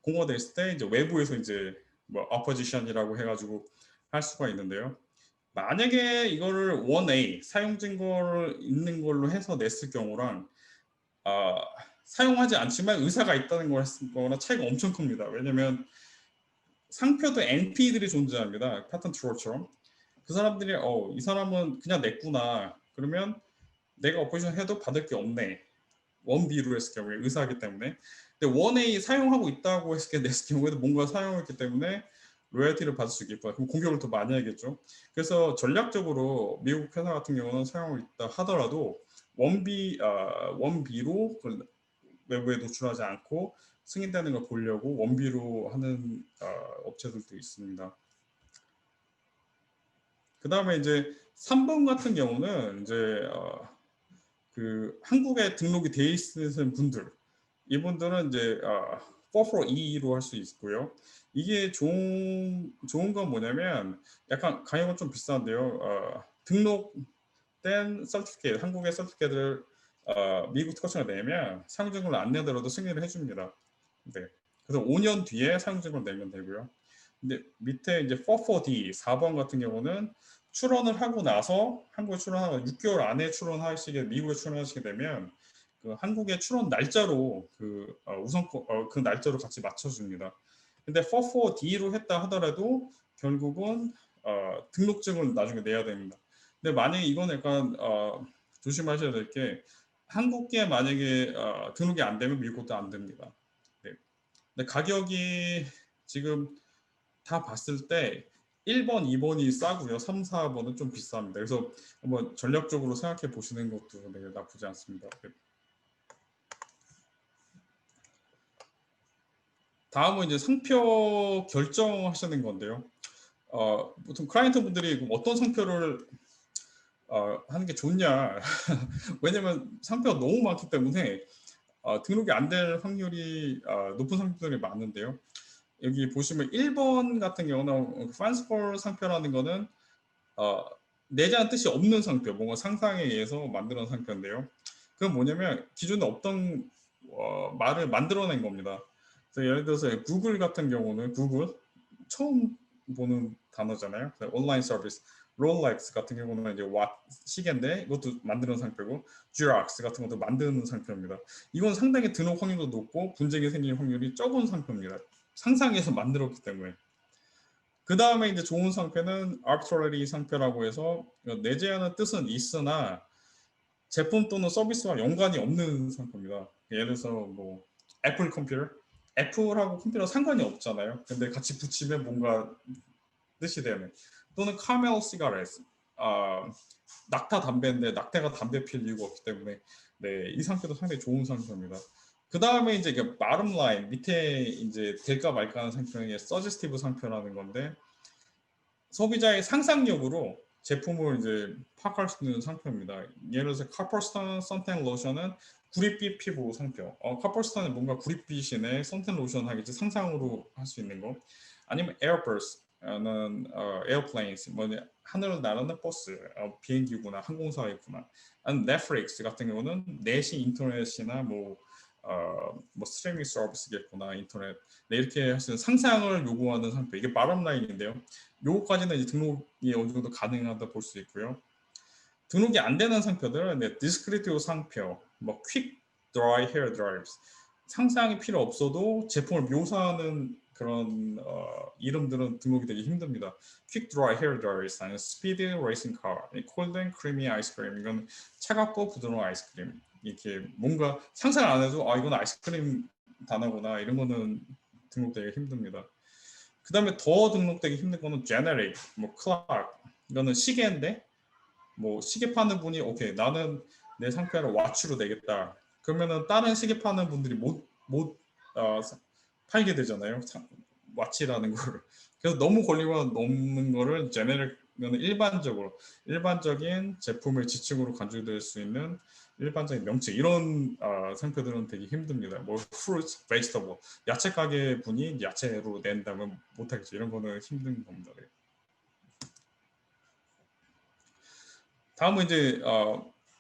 A: 공고가 됐을 때 이제 외부에서 이제 뭐 opposition이라고 해가지고 할 수가 있는데요. 만약에 이거를 1A 사용 증거를 있는 걸로 해서 냈을 경우랑 사용하지 않지만 의사가 있다는 걸 했을 거나 차이가 엄청 큽니다. 왜냐면 상표도 NP들이 존재합니다. 파턴트 트롤처럼. 그 사람들이 이 사람은 그냥 냈구나. 그러면 내가 어포지션 해도 받을 게 없네. 1B로 했을 경우에 의사하기 때문에. 근데 1A 사용하고 있다고 냈을 경우에도 뭔가 사용했기 때문에 로열티를 받을 수 있겠구나. 그럼 공격을 더 많이 하겠죠. 그래서 전략적으로 미국 회사 같은 경우는 사용하고 있다 하더라도 1B로 외부에 노출하지 않고 승인되는 걸 보려고 1B로 하는 업체들도 있습니다. 그 다음에 이제 3번 같은 경우는 이제 한국에 등록이 돼 있으신 분들, 이분들은 이제 442로 할 수 있고요. 이게 좋은 건 뭐냐면 약간 가격은 좀 비싼데요. 등록된 서티피케이트, 한국의 서티피케이트를 미국 특허청에 내면 사용증을 안 내더라도 승인을 해줍니다. 네. 그래서 5년 뒤에 사용증을 내면 되고요. 근데 밑에 이제 44D 4번 같은 경우는 출원을 하고 나서 한국에 출원하고 6개월 안에 미국에 출원하시게 되면 그 한국의 출원 날짜로 우선권 그 날짜로 같이 맞춰줍니다. 근데 44D로 했다 하더라도 결국은 등록증을 나중에 내야 됩니다. 근데 만약에 이건 약간 조심하셔야 될 게 한국계 만약에 등록이 안 되면 미국도 안 됩니다. 네. 근데 가격이 지금 다 봤을 때 1번, 2번이 싸고요. 3, 4번은 좀 비쌉니다. 그래서 한번 전략적으로 생각해 보시는 것도 네, 나쁘지 않습니다. 다음은 이제 상표 결정하시는 건데요. 보통 클라이언트 분들이 어떤 상표를 하는 게 좋냐. 왜냐면 상표가 너무 많기 때문에 등록이 안 될 확률이 높은 상표들이 많은데요. 여기 보시면 1번 같은 경우는 파인스폴 상표라는 거는 내재한 뜻이 없는 상표, 뭔가 상상에 의해서 만드는 상표인데요. 그건 뭐냐면 기존에 없던 말을 만들어낸 겁니다. 그래서 예를 들어서 구글 같은 경우는 구글 처음 보는 단어잖아요. 온라인 서비스, 롤렉스 같은 경우는 이제 시계인데 이것도 만드는 상표고, 듀락스 같은 것도 만드는 상표입니다. 이건 상당히 등록 확률도 높고 분쟁이 생길 확률이 적은 상표입니다. 상상해서 만들었기 때문에. 그 다음에 이제 좋은 상표는 arbitrary 상표라고 해서 내재하는 뜻은 있으나 제품 또는 서비스와 연관이 없는 상표입니다. 예를 들어서 뭐 애플 컴퓨터, 애플하고 컴퓨터 상관이 없잖아요. 근데 같이 붙이면 뭔가 뜻이 되는, 또는 카멜 시가레트, 낙타 담배인데 낙타가 담배 필 이유가 없기 때문에 네, 이 상표도 상당히 좋은 상표입니다. 그 다음에 이제 이게 bottom line 밑에 이제 될까 말까 하는 상표는 서제스티브 상표라는 건데, 소비자의 상상력으로 제품을 이제 파악할 수 있는 상표입니다. 예를 들어서 카퍼스탄 선텐 로션은 구릿빛 피부 상표. 카퍼스탄은 뭔가 구릿빛이네, 선텐 로션 하겠지, 상상으로 할 수 있는 거. 아니면 에어버스는 에어플레인스, 뭐냐, 하늘을 나르는 버스, 비행기구나, 항공사이구나. 아니면 넷플릭스 같은 경우는 내시 인터넷이나 뭐 스트리밍 서비스겠구나, 인터넷. 네, 이렇게 하시는 상상을 요구하는 상표. 이게 바람 라인인데요. 요거까지는 이제 등록이 어느 정도 가능하다 볼 수 있고요. 등록이 안 되는 상표들은 디스크리티브 상표, 뭐 퀵 드라이 헤어 드라이브스, 상상이 필요 없어도 제품을 묘사하는 그런 이름들은 등록이 되기 힘듭니다. 퀵 드라이 헤어 드라이브스, 아니면 스피드 레이싱 카, 콜드 앤 크리미 아이스크림, 이건 차갑고 부드러운 아이스크림. 이렇게 뭔가 상상 안 해도 이건 아이스크림 단어구나, 이런 거는 등록되기 힘듭니다. 그 다음에 더 등록되기 힘든 거는 generic, 뭐 clock, 이거는 시계인데 뭐 시계 파는 분이 오케이 나는 내 상표를 와치로 내겠다, 그러면은 다른 시계 파는 분들이 못 팔게 되잖아요, 와치라는 거를. 그래서 너무 권리가 넘는 거를 generic, 이거는 일반적인 제품을 지칭으로 간주될 수 있는 일반적인 명칭, 이런 상표들은 되게 힘듭니다. 뭐 fruits, vegetable, 야채 가게 분이 야채로 낸다면 못하겠죠. 이런 거는 힘든 겁니다. 네. 다음은 이제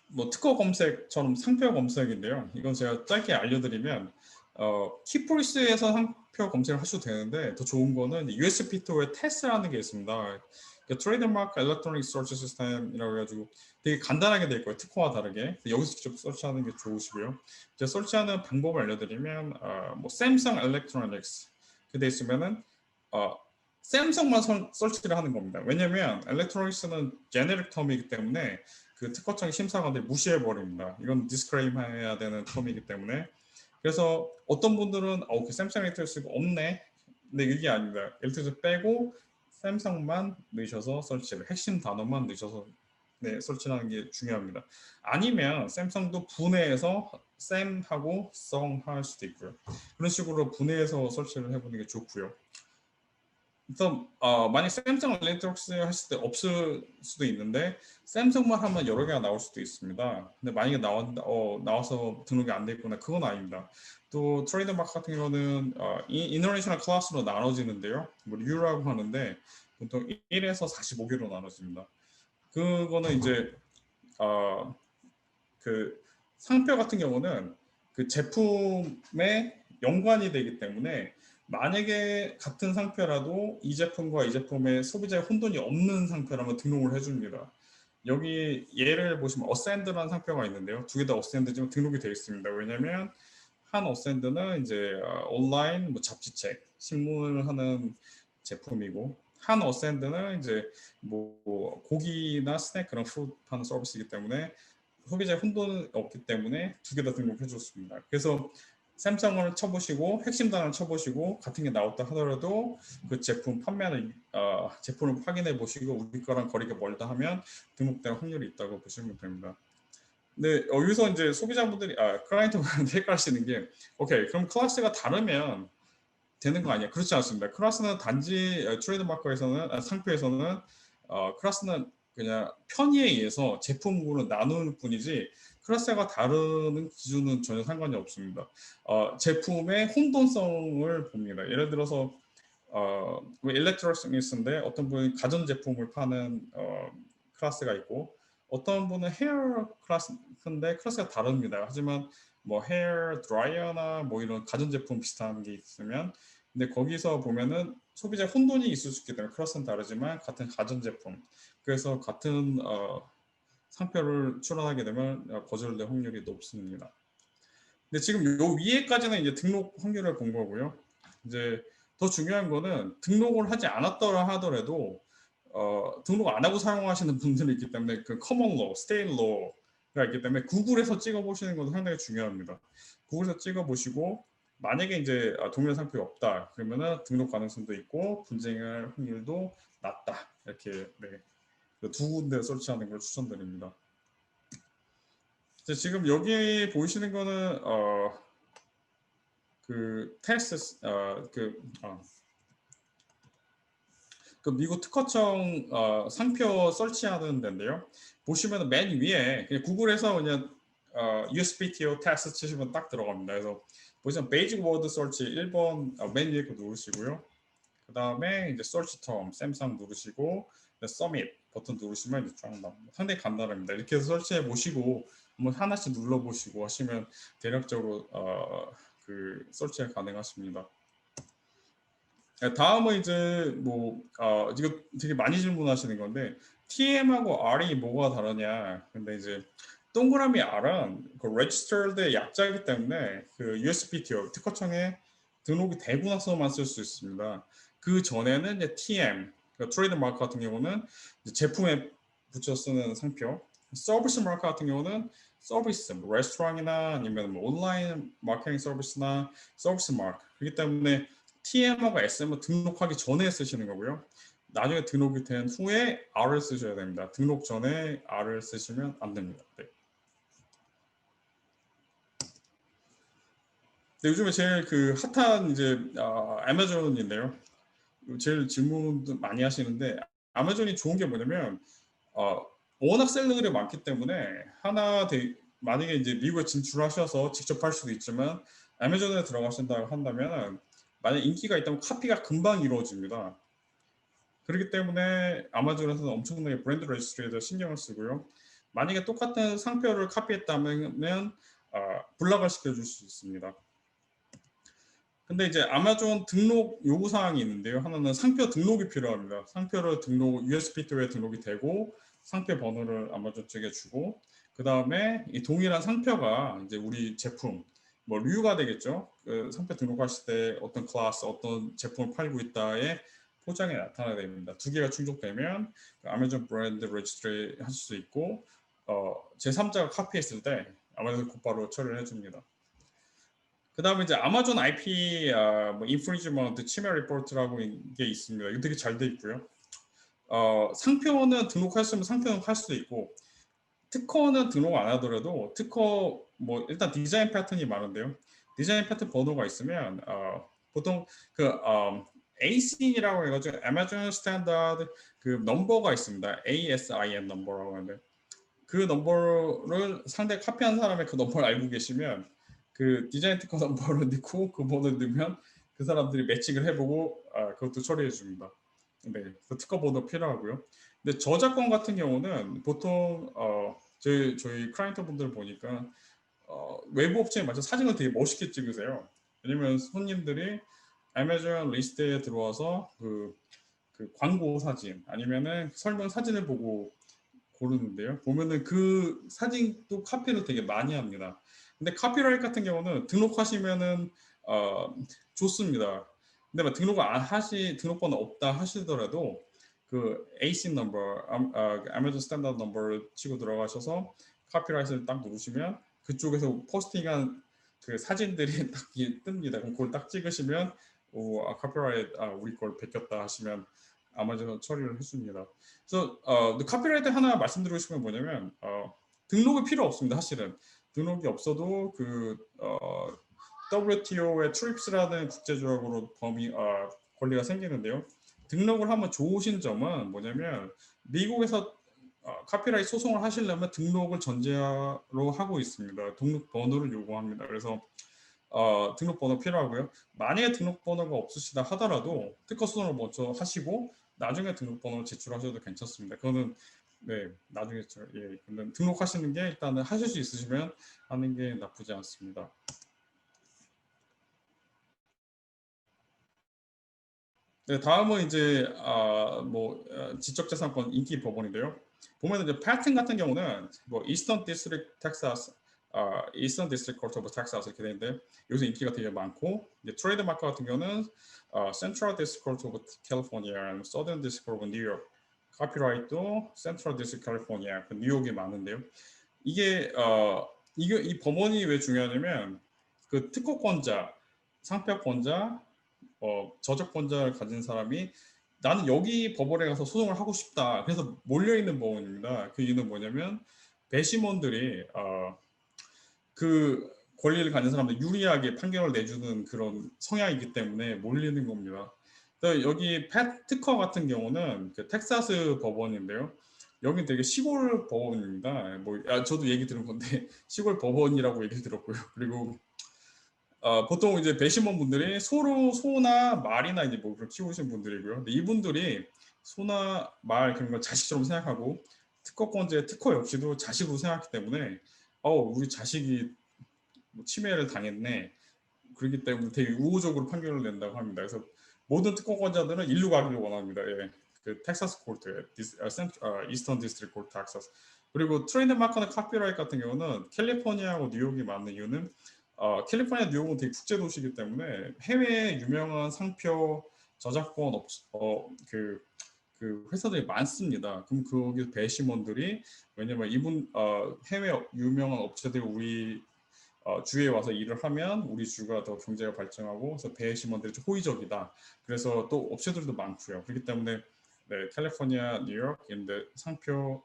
A: 뭐 특허 검색처럼 상표 검색인데요. 이건 제가 짧게 알려드리면 키프리스에서 상표 검색을 하셔도 되는데, 더 좋은 거는 USP2의 테스트라는 게 있습니다. 트레이드마크 일렉트로닉 서치 시스템이라고 해가지고 되게 간단하게 돼 있고요. 특허와 다르게 여기서 직접 설치하는 게 좋으시고요. 제가 설치하는 방법을 알려드리면 뭐 샘성 일렉트로닉스 그돼 있으면은 샘성만 설치를 하는 겁니다. 왜냐하면 일렉트로닉스는 제네릭 텀이기 때문에 그 특허청 심사관들이 무시해 버립니다. 이건 디스크레임 해야 되는 텀이기 때문에. 그래서 어떤 분들은 그 샘성 일렉트로닉스가 없네, 근데 이게 아닙니다. 일렉트로닉스 빼고 샘성만 넣으셔서 설치를, 핵심 단어만 넣으셔서 네, 설치하는 게 중요합니다. 아니면 샘성도 분해해서 샘하고 성 할 수도 있고요. 그런 식으로 분해해서 설치를 해보는 게 좋고요. 그래서 만약 샘성 일렉트록스 했을 때 없을 수도 있는데 샘성만 하면 여러 개가 나올 수도 있습니다. 근데 만약에 나와서 등록이 안 돼 있거나, 그건 아닙니다. 또 트레이드마크 같은 경우는 인터내셔널 클래스로 나눠지는데요. 뭐 U라고 하는데 보통 1에서 45개로 나눠집니다. 그거는 이제 그 상표 같은 경우는 그 제품에 연관이 되기 때문에, 만약에 같은 상표라도 이 제품과 이 제품의 소비자의 혼돈이 없는 상표라면 등록을 해줍니다. 여기 예를 보시면 어센드라는 상표가 있는데요. 두 개 다 어센드지만 등록이 되어 있습니다. 왜냐하면 한 어센드는 이제 온라인 뭐 잡지책, 신문을 하는 제품이고, 한 어센드는 이제 뭐 고기나 스낵 그런 푸드 파는 서비스이기 때문에 소비자의 혼돈은 없기 때문에 두 개 다 등록해 줬습니다. 그래서 샘성을 쳐보시고 핵심 단어를 쳐보시고 같은 게 나왔다 하더라도 그 제품 판매하는 제품을 확인해 보시고 우리 거랑 거리가 멀다 하면 등록될 확률이 있다고 보시면 됩니다. 근데 여기서 이제 소비자분들이 클라이언트분한테 헷갈리시는 게 오케이 그럼 클래스가 다르면 되는 거 아니야? 그렇지 않습니다. 클래스는 단지 트레이드마크에서는 상표에서는 클래스는 그냥 편의에 의해서 제품으로 나누는 뿐이지 클래스가 다르는 기준은 전혀 상관이 없습니다. 제품의 혼돈성을 봅니다. 예를 들어서 일렉트로닉스인데 어떤 분이 가전제품을 파는 클래스가 있고 어떤 분은 헤어 클래스인데 클래스가 다릅니다. 하지만 뭐 헤어 드라이어나 뭐 이런 가전제품 비슷한 게 있으면 근데 거기서 보면은 소비자 혼돈이 있을 수 있기 때문에 클래스는 다르지만 같은 가전제품 그래서 같은 상표를 출원하게 되면 거절될 확률이 높습니다. 근데 지금 요 위에까지는 이제 등록 확률을 본 거고요. 이제 더 중요한 거는 등록을 하지 않았더라 하더라도 등록 안 하고 사용하시는 분들이 있기 때문에 그 커먼 로, 스테일 로가 있기 때문에 구글에서 찍어 보시는 것도 상당히 중요합니다. 구글에서 찍어 보시고 만약에 이제 동일한 상표가 없다 그러면은 등록 가능성도 있고 분쟁할 확률도 낮다 이렇게 두 군데 설치하는 걸 추천드립니다. 지금 여기 보이시는 거는 그 텍사스 그 미국 특허청 상표 설치하는 데인데요. 보시면 맨 위에 그냥 구글에서 그냥 USPTO 텍스 치시면 딱 들어갑니다. 그래서 보시면 베이직 워드 설치 1번 맨 위에 거 누르시고요. 그 다음에 이제 설치 텀 샘상 누르시고 서밋 버튼 누르시면 이제 쫙 나옵니다. 상당히 간단합니다. 이렇게 해서 설치해 보시고 한번 하나씩 눌러 보시고 하시면 대략적으로 그 설치가 가능하십니다. 다음은 이제 뭐 이거 되게 많이 질문하시는 건데 TM하고 R이 뭐가 다르냐? 근데 이제 동그라미 R은 그 registered 약자이기 때문에 그 USPTO 특허청에 등록이 되고 나서만 쓸 수 있습니다. 그 전에는 이제 TM 그 트레이드 마크 같은 경우는 제품에 붙여 쓰는 상표, 서비스 마크 같은 경우는 서비스, 뭐 레스토랑이나 아니면 뭐 온라인 마케팅 서비스나 서비스 마크 그렇기 때문에 TM하고 SM은 등록하기 전에 쓰시는 거고요. 나중에 등록이 된 후에 R을 쓰셔야 됩니다. 등록 전에 R을 쓰시면 안 됩니다. 네. 요즘에 제일 그 핫한 이제 아마존인데요. 제일 질문 많이 하시는데 아마존이 좋은 게 뭐냐면 워낙 셀러들이 많기 때문에 만약에 이제 미국에 진출하셔서 직접 할 수도 있지만 아마존에 들어가신다고 한다면 만약 인기가 있다면 카피가 금방 이루어집니다. 그렇기 때문에 아마존에서는 엄청나게 브랜드 레지스트리에다 신경을 쓰고요. 만약에 똑같은 상표를 카피했다면 블락을 시켜줄 수 있습니다. 근데 이제 아마존 등록 요구 사항이 있는데요. 하나는 상표 등록이 필요합니다. 상표를 USPTO에 등록이 되고 상표 번호를 아마존 측에 주고 그 다음에 이 동일한 상표가 이제 우리 제품 뭐 류가 되겠죠. 그 상표 등록하실 때 어떤 클래스 어떤 제품을 팔고 있다에 포장에 나타나야 됩니다. 두 개가 충족되면 그 아마존 브랜드 레지스트리 하실 수 있고 제3자가 카피했을 때 아마존 곧바로 처리를 해줍니다. 그 다음에 이제 아마존 IP 뭐 인프리지먼트 침해 리포트라고 게 있습니다. 이거 되게 잘 돼 있고요. 상표는 등록했으면 상표는 할 수도 있고 특허는 등록 안 하더라도 특허 뭐 일단 디자인 패턴이 많은데요. 디자인 패턴 번호가 있으면 보통 그 ASIN이라고 해가지고 아마존 스탠다드 그 넘버가 있습니다. ASIN 넘버라고 하는데 그 넘버를 상대 카피한 사람의 그 넘버를 알고 계시면 그 디자인 특허 넘버를 넣고 그 번호를 넣으면 그 사람들이 매칭을 해보고 그것도 처리해 줍니다. 네, 그 특허 번호 필요하고요. 근데 저작권 같은 경우는 보통 저희 클라이언트 분들 보니까 외부 업체에 맞춰 사진을 되게 멋있게 찍으세요. 왜냐면 손님들이 아마존 리스트에 들어와서 그 광고 사진 아니면은 설명 사진을 보고 고르는데요. 보면은 그 사진도 카피를 되게 많이 합니다. 근데 카피라이트 같은 경우는 등록하시면은 좋습니다. 근데 막 등록번호 없다 하시더라도 그 ASIN 넘버, 아마존 스탠다드 넘버를 치고 들어가셔서 카피라이트를 딱 누르시면 그쪽에서 포스팅한 그 사진들이 딱 뜹니다. 그럼 그걸 딱 찍으시면 카피라이트 우리 걸 베꼈다 하시면 아마존 처리를 해줍니다. 그래서 카피라이트 하나 말씀드리고 싶은 건 뭐냐면 등록이 필요 없습니다. 사실은 등록이 없어도 WTO의 TRIPS라는 국제조약으로 권리가 생기는데요. 등록을 하면 좋으신 점은 뭐냐면 미국에서 카피라이트 소송을 하시려면 등록을 전제로 하고 있습니다. 등록번호를 요구합니다. 그래서 등록번호 필요하고요. 만약에 등록번호가 없으시다 하더라도 특허 소송을 먼저 하시고 나중에 등록번호를 제출하셔도 괜찮습니다. 그거는 네 나중에 근데 등록하시는 게 일단은 하실 수 있으시면 하는 게 나쁘지 않습니다. 네, 다음은 이제 지적재산권 인기 법원인데요. 보면 이제 패튼 같은 경우는 뭐 이스턴 디스트릭 텍사스, 이스턴 디스트릭 코트 오브 텍사스 이렇게 되는데 여기서 인기가 되게 많고, 이제 트레이드 마크 같은 경우는 센트럴 디스트릭 코트 오브 캘리포니아, 서던 디스트릭 오브 뉴욕, 카피라이트도 센트럴 디스트릭 캘리포니아, 뉴욕이 많은데요. 이게 이 법원이 왜 중요하냐면 그 특허권자, 상표권자, 저작권자를 가진 사람이 나는 여기 법원에 가서 소송을 하고 싶다. 그래서 몰려있는 법원입니다. 그 이유는 뭐냐면 배심원들이 그 권리를 가진 사람들 유리하게 판결을 내주는 그런 성향이기 때문에 몰리는 겁니다. 여기 특허 같은 경우는 그 텍사스 법원인데요. 여기 되게 시골 법원입니다. 저도 얘기 들은 건데 시골 법원이라고 얘기 들었고요. 그리고 보통 이제 배심원 분들이 소나 말이나 이제 뭐 키우신 분들이고요. 근데 이분들이 소나 말 그런 걸 자식처럼 생각하고 특허권자의 특허 역시도 자식으로 생각하기 때문에 우리 자식이 뭐 침해를 당했네. 그렇기 때문에 되게 우호적으로 판결을 낸다고 합니다. 그래서 모든 특허권자들은 일로 가기를 원합니다. 예. 그 텍사스 코트, 이스턴 디스트릭 코트 텍사스. 그리고 트레이드 마크나 카피라이트 같은 경우는 캘리포니아하고 뉴욕이 맞는 이유는 캘리포니아, 뉴욕은 되게 국제 도시이기 때문에 해외에 유명한 상표, 저작권 그 회사들이 많습니다. 그럼 거기 배심원들이 왜냐면 해외 유명한 업체들이 우리 주에 와서 일을 하면 우리 주가 더 경제가 발전하고 그래서 배심원들이 좀 호의적이다. 그래서 또 업체들도 많고요. 그렇기 때문에 네, 캘리포니아, 뉴욕 인데 상표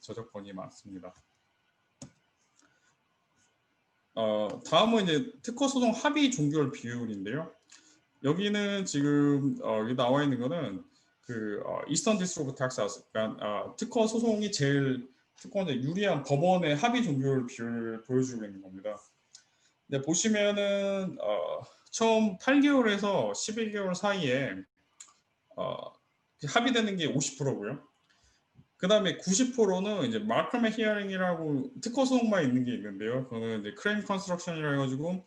A: 저작권이 많습니다. 다음은 이제 특허 소송 합의 종결 비율인데요. 여기는 지금 여기 나와 있는 거는 그 이스턴 디스트릭 오브 텍사스, 그러니까 특허 소송이 제일 특허에 유리한 법원의 합의 종결 비율을 보여주고 있는 겁니다. 네, 보시면은 처음 8개월에서 11개월 사이에 합의되는 게 50%고요. 그 다음에 90%는 이제 마크메 히어링이라고 특허 소송만 있는 게 있는데요. 그거는 이제 크레임 컨스트럭션이라 해가지고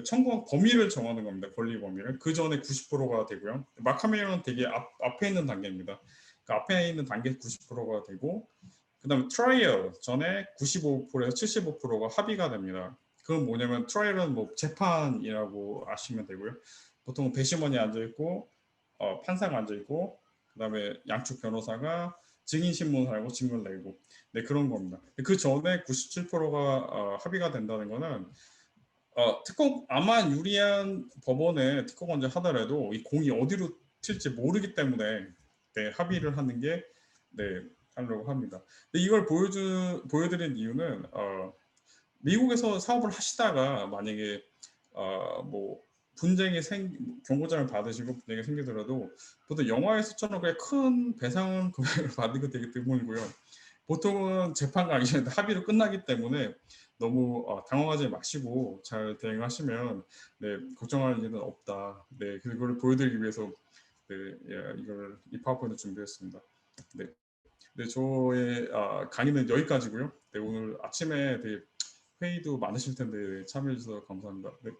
A: 청구한 범위를 정하는 겁니다. 권리 범위를. 그 전에 90%가 되고요. 마크메 히어링은 되게 앞에 있는 단계입니다. 그 앞에 있는 단계 90%가 되고, 그 다음에 트라이얼 전에 95%에서 75%가 합의가 됩니다. 그건 뭐냐면 트라이얼은 뭐 재판이라고 아시면 되고요. 보통 배심원이 앉아있고 판사가 앉아있고 그 다음에 양측 변호사가 증인 신문하고 증거를 내고 네 그런 겁니다. 그 전에 97%가 합의가 된다는 거는 특허 아마 유리한 법원에 특허권자 하더라도 이 공이 어디로 튈지 모르기 때문에 네, 합의를 하는 게 네, 하려고 합니다. 근데 이걸 보여드린 이유는 미국에서 사업을 하시다가 만약에 뭐 경고장을 받으시고 분쟁이 생기더라도 보통 영화에서처럼 그냥 큰 배상 금액을 받는 거 되게 드물고요. 보통은 재판 가기 전에 합의로 끝나기 때문에 너무 당황하지 마시고 잘 대응하시면 네, 걱정할 일은 없다. 네, 그걸 보여드리기 위해서 네, 이 파워포인트 준비했습니다. 네, 네 저의 강의는 여기까지고요. 네, 오늘 아침에 되게 회의도 많으실 텐데 참여해 주셔서 감사합니다. 네.